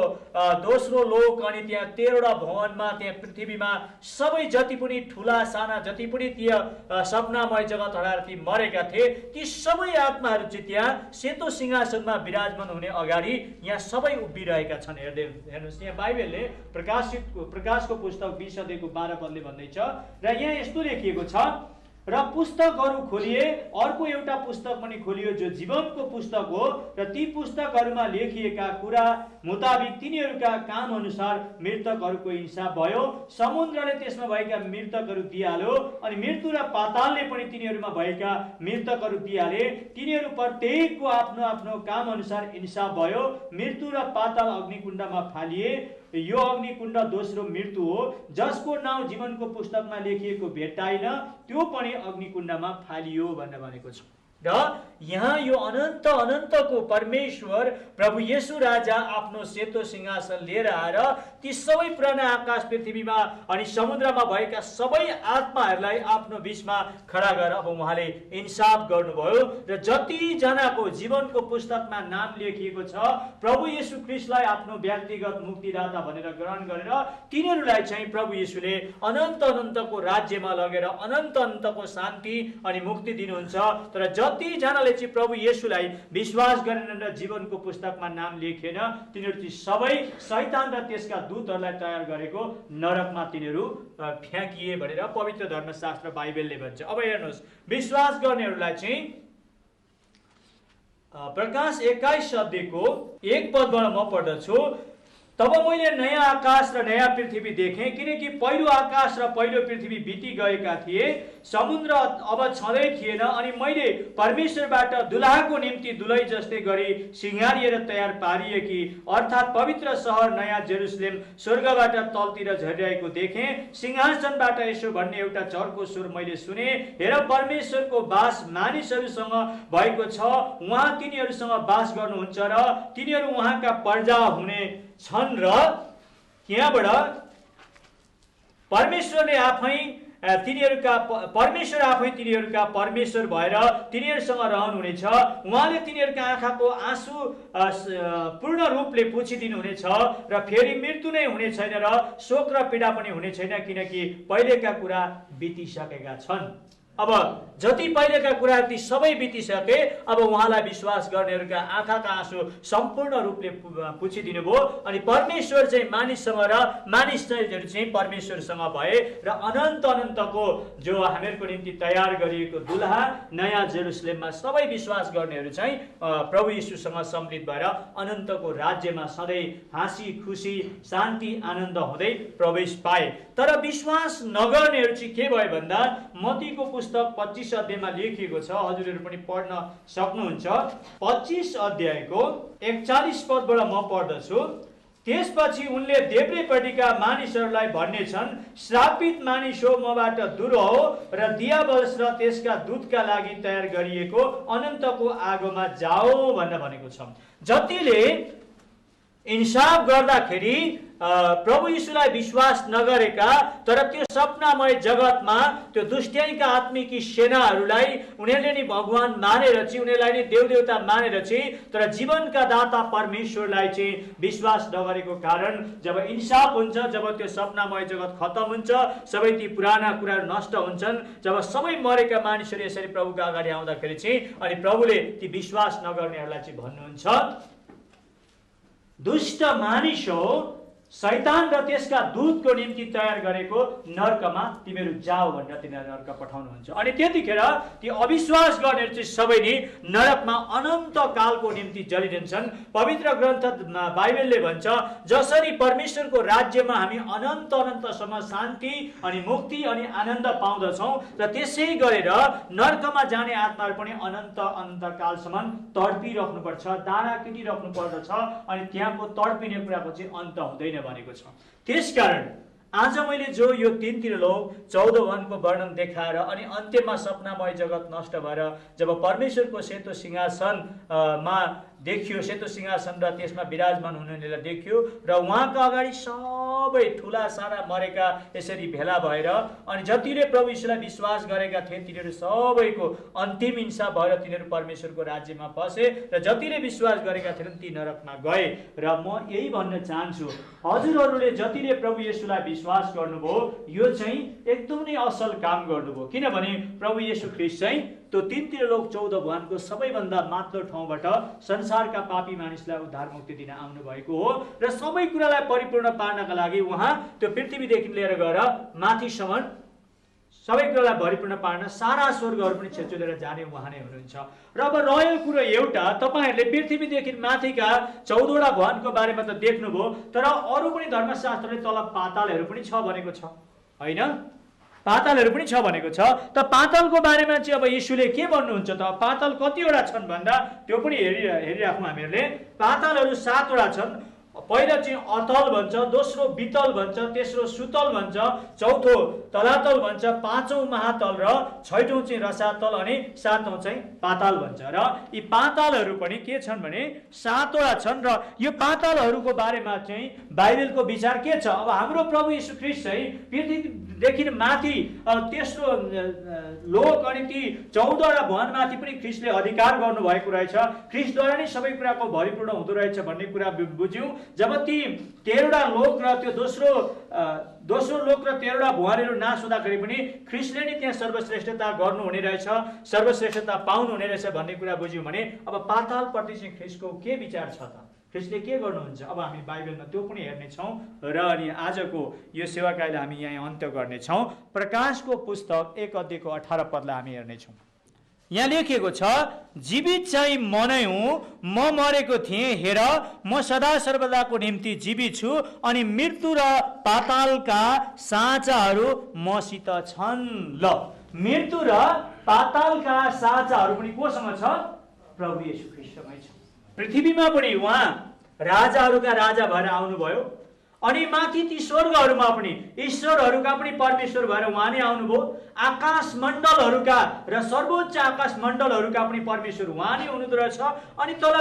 दोस्रो लोक अनि त्यहाँ 13वटा भवनमा, त्यहाँ पृथ्वीमा सबै जति पनि ठुला साना जति पनि ती सपनामय जगत हराएर ती मरेका थिए, ती सबै आत्माहरू चाहिँ त्यहाँ सेतो सिंहासनमा विराजमान हुने अगाडि यहाँ सबै उभिरहेका छन्। हेर्नुहोस् यहाँ बाइबलले प्रकाशको पुस्तक 20 अध्यायको 12 पदले भन्दैछ र यहाँ यस्तो लेखिएको छ, र पुस्तकहरू खोलिए, अर्को एउटा पुस्तक पनि खोलियो जो जीवनको पुस्तक हो, र ती पुस्तकहरूमा लेखिएका कुरा मुताबिक तिनीहरूका काम अनुसार मृतकहरूको हिंसा भयो। समुद्रले त्यसमा भएका मृतकहरू दिइहाल्यो अनि मृत्यु र पातालले पनि तिनीहरूमा भएका मृतकहरू दिइहाले। तिनीहरू प्रत्येकको आफ्नो आफ्नो काम अनुसार हिंसा भयो। मृत्यु र पाताल अग्निकुण्डमा फालिए। यो अग्निकुण्ड दोस्रो मृत्यु हो, जसको नाउँ जीवनको पुस्तकमा लेखिएको भेट्टाइन, त्यो पनि अग्निकुण्डमा फालियो भनेर भनेको छ। र यहाँ यो अनन्त अनन्तको परमेश्वर प्रभु येशू राजा आफ्नो सेतो सिंहासन लिएर आएर ती सबै पुराना आकाश पृथ्वीमा अनि समुद्रमा भएका सबै आत्माहरूलाई आफ्नो बीचमा खडा गरेर अब उहाँले इन्साफ गर्नुभयो र जतिजनाको जीवनको पुस्तकमा नाम लेखिएको छ प्रभु येशू ख्रीष्टलाई आफ्नो व्यक्तिगत मुक्तिदाता भनेर ग्रहण गरेर तिनीहरूलाई चाहिँ प्रभु येशूले अनन्त अनन्तको राज्यमा लगेर अनन्त अनन्तको शान्ति अनि मुक्ति दिनुहुन्छ। तर जतिजनाले चाहिँ प्रभु येशूलाई विश्वास गरेनन् र जीवनको पुस्तकमा नाम लेखेन, तिनीहरू चाहिँ सबै शैतान र त्यसका दूतहरूलाई तयार गरेको नरकमा तिनीहरू फ्याँकिए भनेर पवित्र धर्मशास्त्र बाइबलले भन्छ। अब हेर्नुहोस्, विश्वास गर्नेहरूलाई चाहिँ प्रकाश 21 अध्यायको 1 पदबाट म पढ्दछु। तब मैले नयाँ आकाश र नयाँ पृथ्वी देखेँ, किनकि पहिलो आकाश र पहिलो पृथ्वी बिति गएका थिए, समुद्र अब छँदै थिएन। अनि मैले परमेश्वरबाट दुलहाको निम्ति दुलै जस्तै गरी सिँगारिएर तयार पारिएकी अर्थात् पवित्र सहर नयाँ जेरुसलेम स्वर्गबाट तलतिर झरिरहेको देखेँ। सिंहासनबाट यसो भन्ने एउटा चर्को स्वर मैले सुने, हेर परमेश्वरको वास मानिसहरूसँग भएको छ, उहाँ तिनीहरूसँग वास गर्नुहुन्छ र तिनीहरू उहाँका प्रजा हुने छन्। र यहाँबाट परमेश्वर आफै तिनीहरूका परमेश्वर भएर तिनीहरूसँग रहनुहुनेछ। उहाँले तिनीहरूका आँखाको आँसु पूर्ण रूपले पुछिदिनुहुनेछ र फेरि मृत्यु नै हुने छैन र शोक र पीडा पनि हुने छैन, किनकि पहिलेका कुरा बितिसकेका छन्। अब जति पहिलेका कुराहरू ती सबै बितिसके, अब उहाँलाई विश्वास गर्नेहरूका आँखाका आँसु सम्पूर्ण रूपले पुछिदिनु भयो। अनि परमेश्वर चाहिँ मानिससँग र मानिस चाहिँ परमेश्वरसँग भए र अनन्त अनन्तको जो हामीहरूको निम्ति तयार गरिएको दुलहा नयाँ जेरुसलेममा सबै विश्वास गर्नेहरू चाहिँ प्रभु येशूसँग सम्मिलित भएर अनन्तको राज्यमा सधैँ हाँसी खुसी शान्ति आनन्द हुँदै प्रवेश पाए। तर विश्वास नगर्नेहरू चाहिँ के भयो भन्दा मत्तीको पुस्तक 25 अध्यायमा लेखिएको छ, हजुरहरू पनि पढ्न सक्नुहुन्छ। 25 अध्यायको 41 पदबाट म पढ्दछु। त्यसपछि उनले देब्रेपट्टिका मानिसहरूलाई भन्नेछन्, श्रापित मानिस हो, मबाट दूर हो र दियाबल्स र त्यसका दूतका लागि तयार गरिएको अनन्तको आगोमा जाओ भनेर भनेको छ। जतिले इन्साफ गर्दाखेरि प्रभु यीशुलाई विश्वास नगरेका तर त्यो सपनामय जगतमा त्यो दुष्टैका आत्मिकी सेनाहरूलाई उनीहरूले नि भगवान मानेर चाहिँ उनीहरूलाई नि देवदेवता मानेर चाहिँ तर जीवनका दाता परमेश्वरलाई चाहिँ विश्वास नगरेको कारण जब इन्साफ हुन्छ, जब त्यो सपनामय जगत खत्तम हुन्छ, सबै ती पुराना कुराहरू नष्ट हुन्छन्, जब सबै मरेका मानिसहरू यसरी प्रभुको अगाडि आउँदाखेरि चाहिँ अनि प्रभुले ती विश्वास नगर्नेहरूलाई चाहिँ भन्नुहुन्छ, दुष्ट मानिस हो, शैतान र त्यसका दूतको निम्ति तयार गरेको नरकमा तिमीहरू जाओ भनेर तिनीहरू नरक पठाउनुहुन्छ। अनि त्यतिखेर ती अविश्वास गर्नेहरू चाहिँ सबै नै नरकमा अनन्त कालको निम्ति जलिदिन्छन्। पवित्र ग्रन्थ बाइबलले भन्छ, जसरी परमेश्वरको राज्यमा हामी अनन्त अनन्तसम्म शान्ति अनि मुक्ति अनि आनन्द पाउँदछौँ र त्यसै गरेर नरकमा जाने आत्माहरू पनि अनन्त अनन्त कालसम्म तडपिराख्नुपर्छ, दाना किटिराख्नु पर्दछ। अनि त्यहाँको तडपिने कुराको चाहिँ अन्त हुँदैन भनेको छ। त्यसकारण आज मैले जो यो 3 लोक 14 वनको वर्णन देखाएर अनि अन्त्यमा सपनामय जगत नष्ट भएर जब परमेश्वरको सेतो सिंहासनमा देखियो, सेतो सिंहासन र त्यसमा विराजमान हुनेलाई देखियो र उहाँको अगाडि सबै ठुला साना मरेका यसरी भेला भएर अनि जतिले प्रभु यीशुलाई विश्वास गरेका थिए तिनीहरू सबैको अन्तिम हिंसा भएर तिनीहरू परमेश्वरको राज्यमा पसे र जतिले विश्वास गरेका थिएनन् ती नरकमा गए। र म यही भन्न चाहन्छु, हजुरहरूले जतिले प्रभु यीशुलाई विश्वास गर्नुभयो यो चाहिँ एकदमै असल काम गर्नुभयो, किनभने प्रभु येशू ख्रीष्ट चाहिँ त्यो 3 लोक 14 भुवनको सबैभन्दा माथिल्लो ठाउँबाट संसारका पापी मानिसलाई उद्धार मुक्ति दिन आउनु भएको हो र सबै कुरालाई परिपूर्ण पार्नका लागि उहाँ त्यो पृथ्वीदेखि लिएर गएर माथिसम्म सबै कुरालाई भरिपूर्ण पार्न सारा स्वर्गहरू पनि छेचुलेर जाने उहाँ नै हुनुहुन्छ। र अब रह्यो कुरो एउटा, तपाईहरूले पृथ्वीदेखि माथिका 14वटा भवनको बारेमा त देख्नुभयो, तर अरू पनि धर्मशास्त्रले तल पातालहरू पनि छ भनेको छ, होइन? पातालहरू पनि छ भनेको छ। त पातालको बारेमा चाहिँ अब यीशुले के भन्नुहुन्छ त? पाताल कतिवटा छन् भन्दा त्यो पनि हेरिराखौँ हामीहरूले। पातालहरू 7वटा छन्। पहिलो चाहिँ अतल भन्छ, दोस्रो बितल भन्छ, तेस्रो सुतल भन्छ, चौथो तलातल भन्छ, पाँचौं महातल र छैटौं चाहिँ रसातल अनि सातौं चाहिँ पाताल भन्छ। र यी पातालहरू पनि के छन् भने 7 वटा छन् र यो पातालहरूको बारेमा चाहिँ बाइबलको विचार के छ? अब हाम्रो प्रभु येशू ख्रीष्ट चाहिँ पृथ्वीदेखि माथि तेस्रो लोक अनि ती 14 वटा भुवनमाथि पनि ख्रीष्टले अधिकार गर्नुभएको रहेछ। ख्रीष्टद्वारा नै सबै कुराको भरिपूर्ण हुँदो रहेछ भन्ने कुरा बुझ्यौँ। जब ती 13 वटा लोक र त्यो दोस्रो लोक र 13 वटा भुवनहरू नाश हुँदाखेरि पनि ख्रीष्टले नै त्यहाँ सर्वश्रेष्ठता गर्नुहुने रहेछ, सर्वश्रेष्ठता पाउनुहुने रहेछ भन्ने कुरा बुझ्यौँ भने अब पातालप्रति चाहिँ ख्रीष्टको के विचार छ त? ख्रीष्टले के गर्नुहुन्छ? अब हामी बाइबलमा त्यो पनि हेर्नेछौँ र अनि आजको यो सेवाकाईलाई हामी यहाँ अन्त्य गर्नेछौँ। प्रकाशको पुस्तक 1 अध्यायको 18 पदलाई हामी हेर्नेछौँ। यहाँ लेखिएको छ, जीवित चाहिँ म नै हुँ, म मरेको थिएँ, हेर म सदा सर्वदाको निम्ति जीवित छु अनि मृत्यु र पातालका साँचाहरू मसित छन्। ल, मृत्यु र पातालका साँचाहरू पनि कोसँग छ? प्रभु येशू ख्रीष्टमै छ। पृथ्वीमा पनि उहाँ राजाहरूका राजा भएर आउनुभयो अनि माथि ती स्वर्गहरूमा पनि ईश्वरहरूका पनि परमेश्वर भएर उहाँ नै आउनुभयो। आकाश मण्डलहरूका र सर्वोच्च आकाश मण्डलहरूका पनि परमेश्वर उहाँ नै हुनुहुँदो रहेछ। अनि तल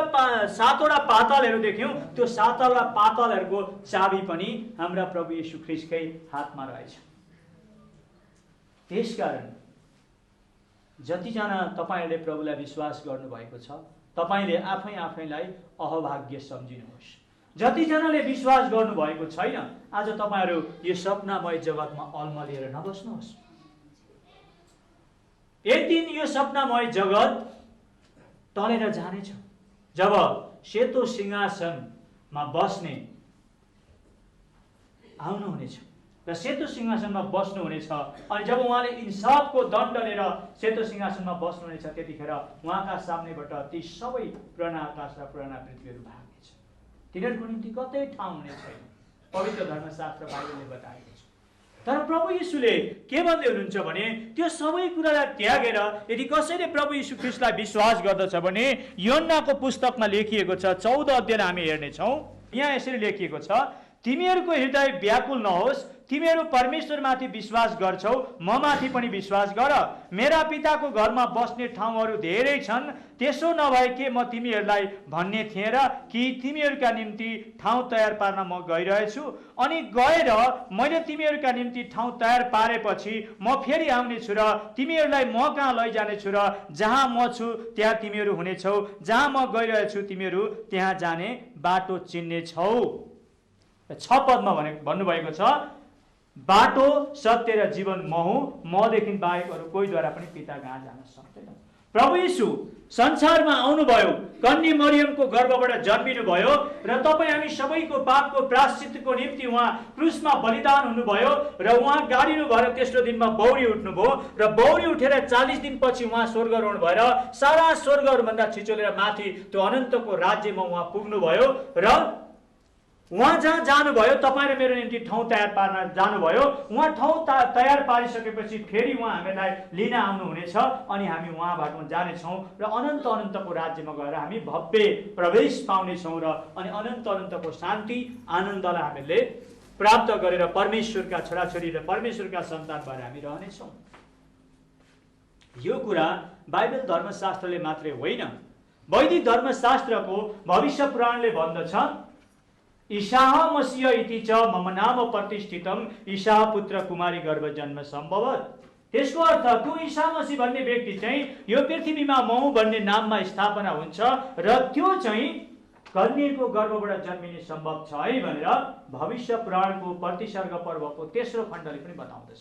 7 वटा पातालहरू देख्यौँ, त्यो 7 वटा पातालहरूको चाबी पनि हाम्रा प्रभु येशू ख्रीष्टकै हातमा रहेछ। त्यसकारण जतिजना तपाईँहरूले प्रभुलाई विश्वास गर्नुभएको छ, तपाईँले आफैलाई अहभाग्य सम्झिनुहोस्। जतिजनाले विश्वास गर्नुभएको छैन, आज तपाईँहरू यो सपनामय जगतमा अल्मलिएर नबस्नुहोस्। एक दिन यो सपनामय जगत टलेर जानेछ। जब सेतो सिंहासनमा बस्ने आउनुहुनेछ र सेतो सिंहासनमा बस्नुहुनेछ अनि जब उहाँले इन्साफको दण्ड लिएर सेतो सिंहासनमा बस्नुहुनेछ, त्यतिखेर उहाँका सामनेबाट ती सबै पुराना आकाश र पुराना पृथ्वीहरू भाग्नेछ। तिनीहरूको निम्ति कतै ठाउँ हुने छैन। पवित्र धर्मशास्त्र बाइबलले बताएको छ। तर प्रभु येशूले के भन्दै हुनुहुन्छ भने त्यो सबै कुरालाई त्यागेर यदि कसैले प्रभु येशू ख्रीष्टलाई विश्वास गर्दछ भने योन्नाको पुस्तकमा लेखिएको छ 14 अध्यायलाई हामी हेर्नेछौँ। यहाँ यसरी लेखिएको छ, तिमीहरूको हृदय व्याकुल नहोस्, तिमीहरू परमेश्वरमाथि विश्वास गर्छौ, म माथि पनि विश्वास गर। मेरा पिताको घरमा बस्ने ठाउँहरू धेरै छन्, त्यसो नभए के म तिमीहरूलाई भन्ने थिएँ र कि तिमीहरूका निम्ति ठाउँ तयार पार्न म गइरहेछु। अनि गएर मैले तिमीहरूका निम्ति ठाउँ तयार पारेपछि म फेरि आउनेछु र तिमीहरूलाई म कहाँ लैजानेछु र जहाँ म छु त्यहाँ तिमीहरू हुनेछौ, जहाँ म गइरहेछु तिमीहरू त्यहाँ जाने बाटो चिन्नेछौ। 6 पदमा भन्नुभएको छ, बाटो सत्य र जीवन म हुँ, मदेखि बाहेक अरू कोहीद्वारा पनि पिता कहाँ जान सक्दैन। प्रभु येशू संसारमा आउनुभयो, कन्या मरियमको गर्भबाट जन्मिनु भयो र तपाईँ हामी सबैको पापको प्रायश्चितको निम्ति उहाँ क्रुसमा बलिदान हुनुभयो र उहाँ गाडिनु भएर तेस्रो दिनमा बौरी उठ्नुभयो र बौरी उठेर 40 दिनपछि उहाँ स्वर्गारोहण भएर सारा स्वर्गहरूभन्दा छिचोलेर माथि त्यो अनन्तको राज्यमा उहाँ पुग्नुभयो र उहाँ जहाँ जानुभयो तपाईँ र मेरो निम्ति ठाउँ तयार पार्न जानुभयो। उहाँ ठाउँ तयार पारिसकेपछि फेरि उहाँ हामीलाई लिन आउनुहुनेछ अनि हामी उहाँबाट जानेछौँ र अनन्त अनन्तको राज्यमा गएर हामी भव्य प्रवेश पाउनेछौँ र अनि अनन्त अनन्तको शान्ति आनन्दलाई हामीले प्राप्त गरेर परमेश्वरका छोराछोरी र परमेश्वरका सन्तान भएर हामी रहनेछौँ। यो कुरा बाइबल धर्मशास्त्रले मात्रै होइन, वैदिक धर्मशास्त्रको भविष्य पुराणले भन्दछ, ईशाह मसीह इति च मम नाम प्रतिष्ठितम ईशाह पुत्र कुमारी गर्भ जन्म सम्भवत। त्यसको अर्थ त्यो ईसा मसीह भन्ने व्यक्ति चाहिँ यो पृथ्वीमा मौ भन्ने नाममा स्थापना हुन्छ र त्यो चाहिँ कन्याको गर्भबाट जन्मिने सम्भव छ है भनेर भविष्य पुराणको प्रतिसर्ग पर्वको तेस्रो खण्डले पनि बताउँदछ।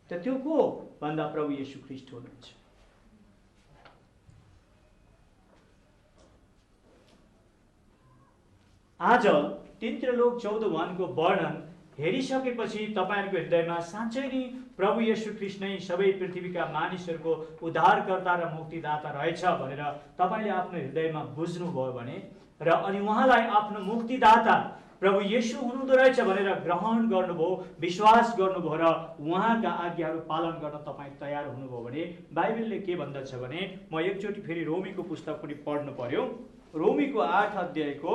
त त्यो को भन्दा प्रभु येशू ख्रीष्ट हुनुहुन्छ। आज 3 त्रिलोक 14 भुवनको वर्णन हेरिसकेपछि तपाईँहरूको हृदयमा साँच्चै नै प्रभु येशू ख्रीष्ट नै सबै पृथ्वीका मानिसहरूको उद्धारकर्ता र मुक्तिदाता रहेछ भनेर तपाईँले आफ्नो हृदयमा बुझ्नुभयो भने र अनि उहाँलाई आफ्नो मुक्तिदाता प्रभु येशू हुनुहुँदो रहेछ भनेर ग्रहण गर्नुभयो, विश्वास गर्नुभयो र उहाँका आज्ञाहरू पालन गर्न तपाईँ तयार हुनुभयो भने बाइबलले के भन्दछ भने म एकचोटि फेरि रोमीको पुस्तक पनि पढ्नु पर्यो। रोमीको 8 अध्यायको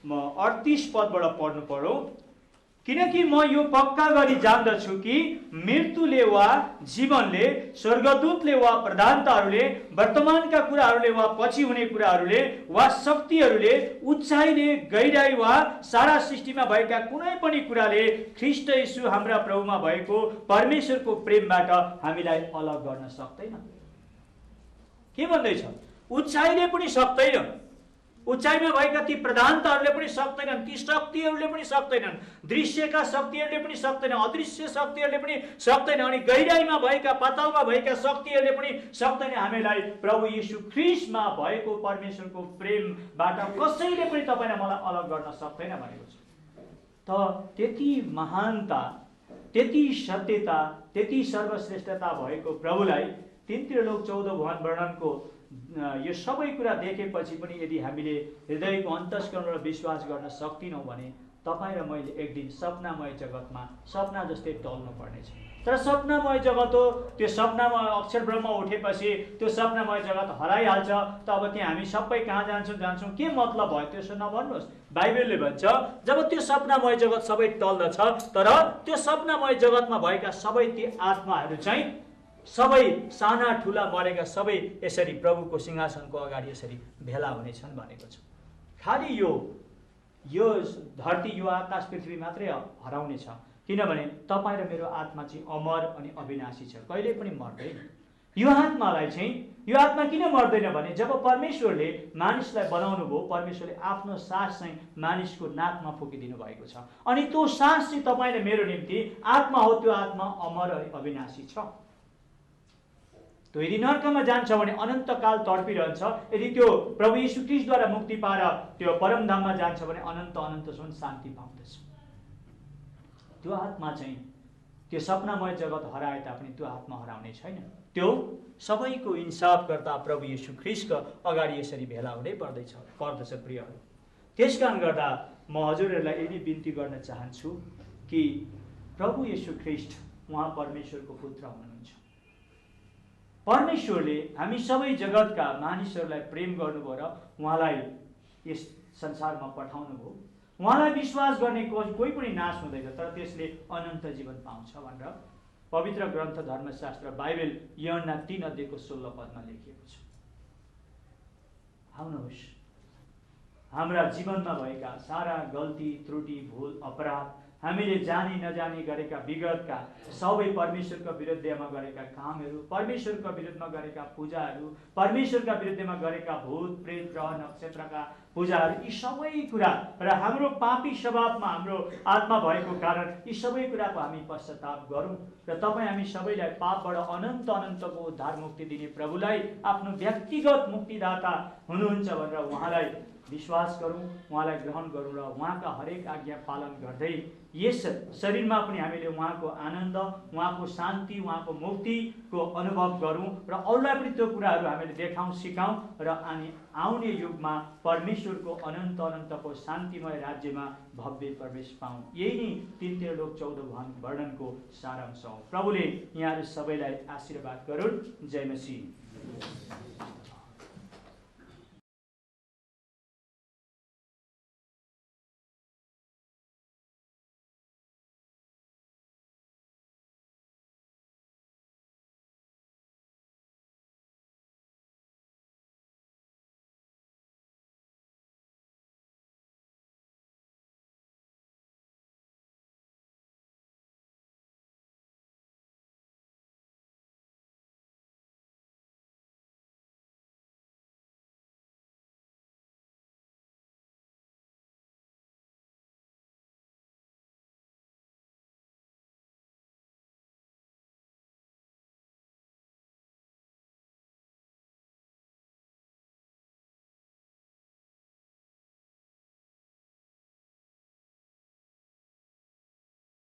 म 38 पदबाट पढ्नु पर्यो। किनकि म यो पक्का गरी जान्दछु कि मृत्युले वा जीवनले, स्वर्गदूतले वा प्रधानताहरूले, वर्तमानका कुराहरूले वा पछि हुने कुराहरूले वा शक्तिहरूले, उचाइले, गहिराई वा सारा सृष्टिमा भएका कुनै पनि कुराले ख्रीष्ट येशू हाम्रा प्रभुमा भएको परमेश्वरको प्रेमबाट हामीलाई अलग गर्न सक्दैन। के भन्दैछ? उचाइले पनि सक्दैन, उचाइमा भएका ती प्रधानताहरूले पनि सक्दैनन्, ती शक्तिहरूले पनि सक्दैनन्, दृश्यका शक्तिहरूले पनि सक्दैनन्, अदृश्य शक्तिहरूले पनि सक्दैन, अनि गहिराईमा भएका, पातालमा भएका शक्तिहरूले पनि सक्दैन हामीलाई प्रभु येशू ख्रीष्टमा भएको परमेश्वरको प्रेमबाट कसैले पनि तपाईँलाई मलाई अलग गर्न सक्दैन भनेको छ। त त्यति महानता, त्यति सत्यता, त्यति सर्वश्रेष्ठता भएको प्रभुलाई 3 त्रिलोक 14 भुवन वर्णनको यो सबै कुरा देखेपछि पनि यदि हामीले हृदयको अन्तस्करणबाट विश्वास गर्न सक्दिनौँ भने तपाईँ र मैले एक दिन सपनामय जगतमा सपना जस्तै टल्नु पर्नेछ। तर सपनामय जगत हो, त्यो सपनामा अक्षर ब्रह्म उठेपछि त्यो सपनामय जगत हराइहाल्छ। त अब त्यहाँ हामी सबै कहाँ जान्छौँ के मतलब भयो त्यसो नभन्नुहोस्। बाइबलले भन्छ जब त्यो सपनामय जगत सबै टल्दछ, तर त्यो सपनामय जगतमा भएका सबै ती आत्माहरू चाहिँ सबै साना ठुला मरेका सबै यसरी प्रभुको सिंहासनको अगाडि यसरी भेला हुनेछन् भनेको छ। खालि यो धरती, यो आकाश, पृथ्वी मात्रै हराउने छ, किनभने तपाईँ र मेरो आत्मा चाहिँ अमर अनि अविनाशी छ, कहिले पनि मर्दैन। यो आत्मालाई चाहिँ, यो आत्मा किन मर्दैन भने जब परमेश्वरले मानिसलाई बनाउनु भयो, परमेश्वरले आफ्नो सास चाहिँ मानिसको नाकमा फुकिदिनु भएको छ, अनि त्यो सास चाहिँ तपाईँ र मेरो निम्ति आत्मा हो। त्यो आत्मा अमर अनि अविनाशी छ। त्यो यदि नर्कमा जान्छ भने अनन्तकाल तडपिरहन्छ, यदि त्यो प्रभु यीशु ख्रीष्टद्वारा मुक्ति पाएर त्यो परमधाममा जान्छ भने अनन्त अनन्तसम्म शान्ति पाउँदछ। त्यो आत्मा चाहिँ त्यो सपनामय जगत हराए तापनि त्यो आत्मा हराउने छैन। त्यो सबैको इन्साफकर्ता प्रभु यीशु ख्रीष्टको अगाडि यसरी भेला हुनै पर्दछ प्रियहरू। त्यस कारण गर्दा म हजुरहरूलाई यही बिन्ती गर्न चाहन्छु कि प्रभु यीशु ख्रीष्ट उहाँ परमेश्वरको पुत्र हुनुहुन्छ। परमेश्वरले हामी सबै जगतका मानिसहरूलाई प्रेम गर्नुभयो र उहाँलाई यस संसारमा पठाउनु भयो। उहाँलाई विश्वास गर्ने कोही पनि नाश हुँदैन, तर त्यसले अनन्त जीवन पाउँछ भनेर पवित्र ग्रन्थ धर्मशास्त्र बाइबल यूहन्ना 3:16 पदमा लेखिएको छ। आउनुहोस्, हाम्रा जीवनमा भएका सारा गल्ती, त्रुटि, भूल, अपराध, हामीले जानी नजानी गरेका विगतका सबै परमेश्वरका विरुद्धमा गरेका कामहरू, परमेश्वरका विरुद्धमा गरेका पूजाहरू, परमेश्वरका विरुद्धमा गरेका भूत, प्रेत, ग्रह, नक्षत्रका पूजाहरू, यी सबै कुरा र हाम्रो पापी स्वभावमा हाम्रो आत्मा भएको कारण यी सबै कुराको हामी पश्चाताप गरौँ र तपाईँ हामी सबैलाई पापबाट अनन्त अनन्तको उद्धार मुक्ति दिने प्रभुलाई आफ्नो व्यक्तिगत मुक्तिदाता हुनुहुन्छ भनेर उहाँलाई विश्वास गरौँ, उहाँलाई ग्रहण गरौँ र उहाँका हरेक आज्ञा पालन गर्दै यस शरीरमा पनि हामीले उहाँको आनन्द, उहाँको शान्ति, उहाँको मुक्तिको अनुभव गरौँ र अरूलाई पनि त्यो कुराहरू हामीले देखाउँ, सिकाउँ र आउने युगमा परमेश्वरको अनन्त अनन्तको शान्तिमय राज्यमा भव्य प्रवेश पाऊँ। यही नै 3 त्रिलोक 14 भुवन वर्णनको सारांश हो। प्रभुले यहाँहरू सबैलाई आशीर्वाद गरून्। जय मसीह।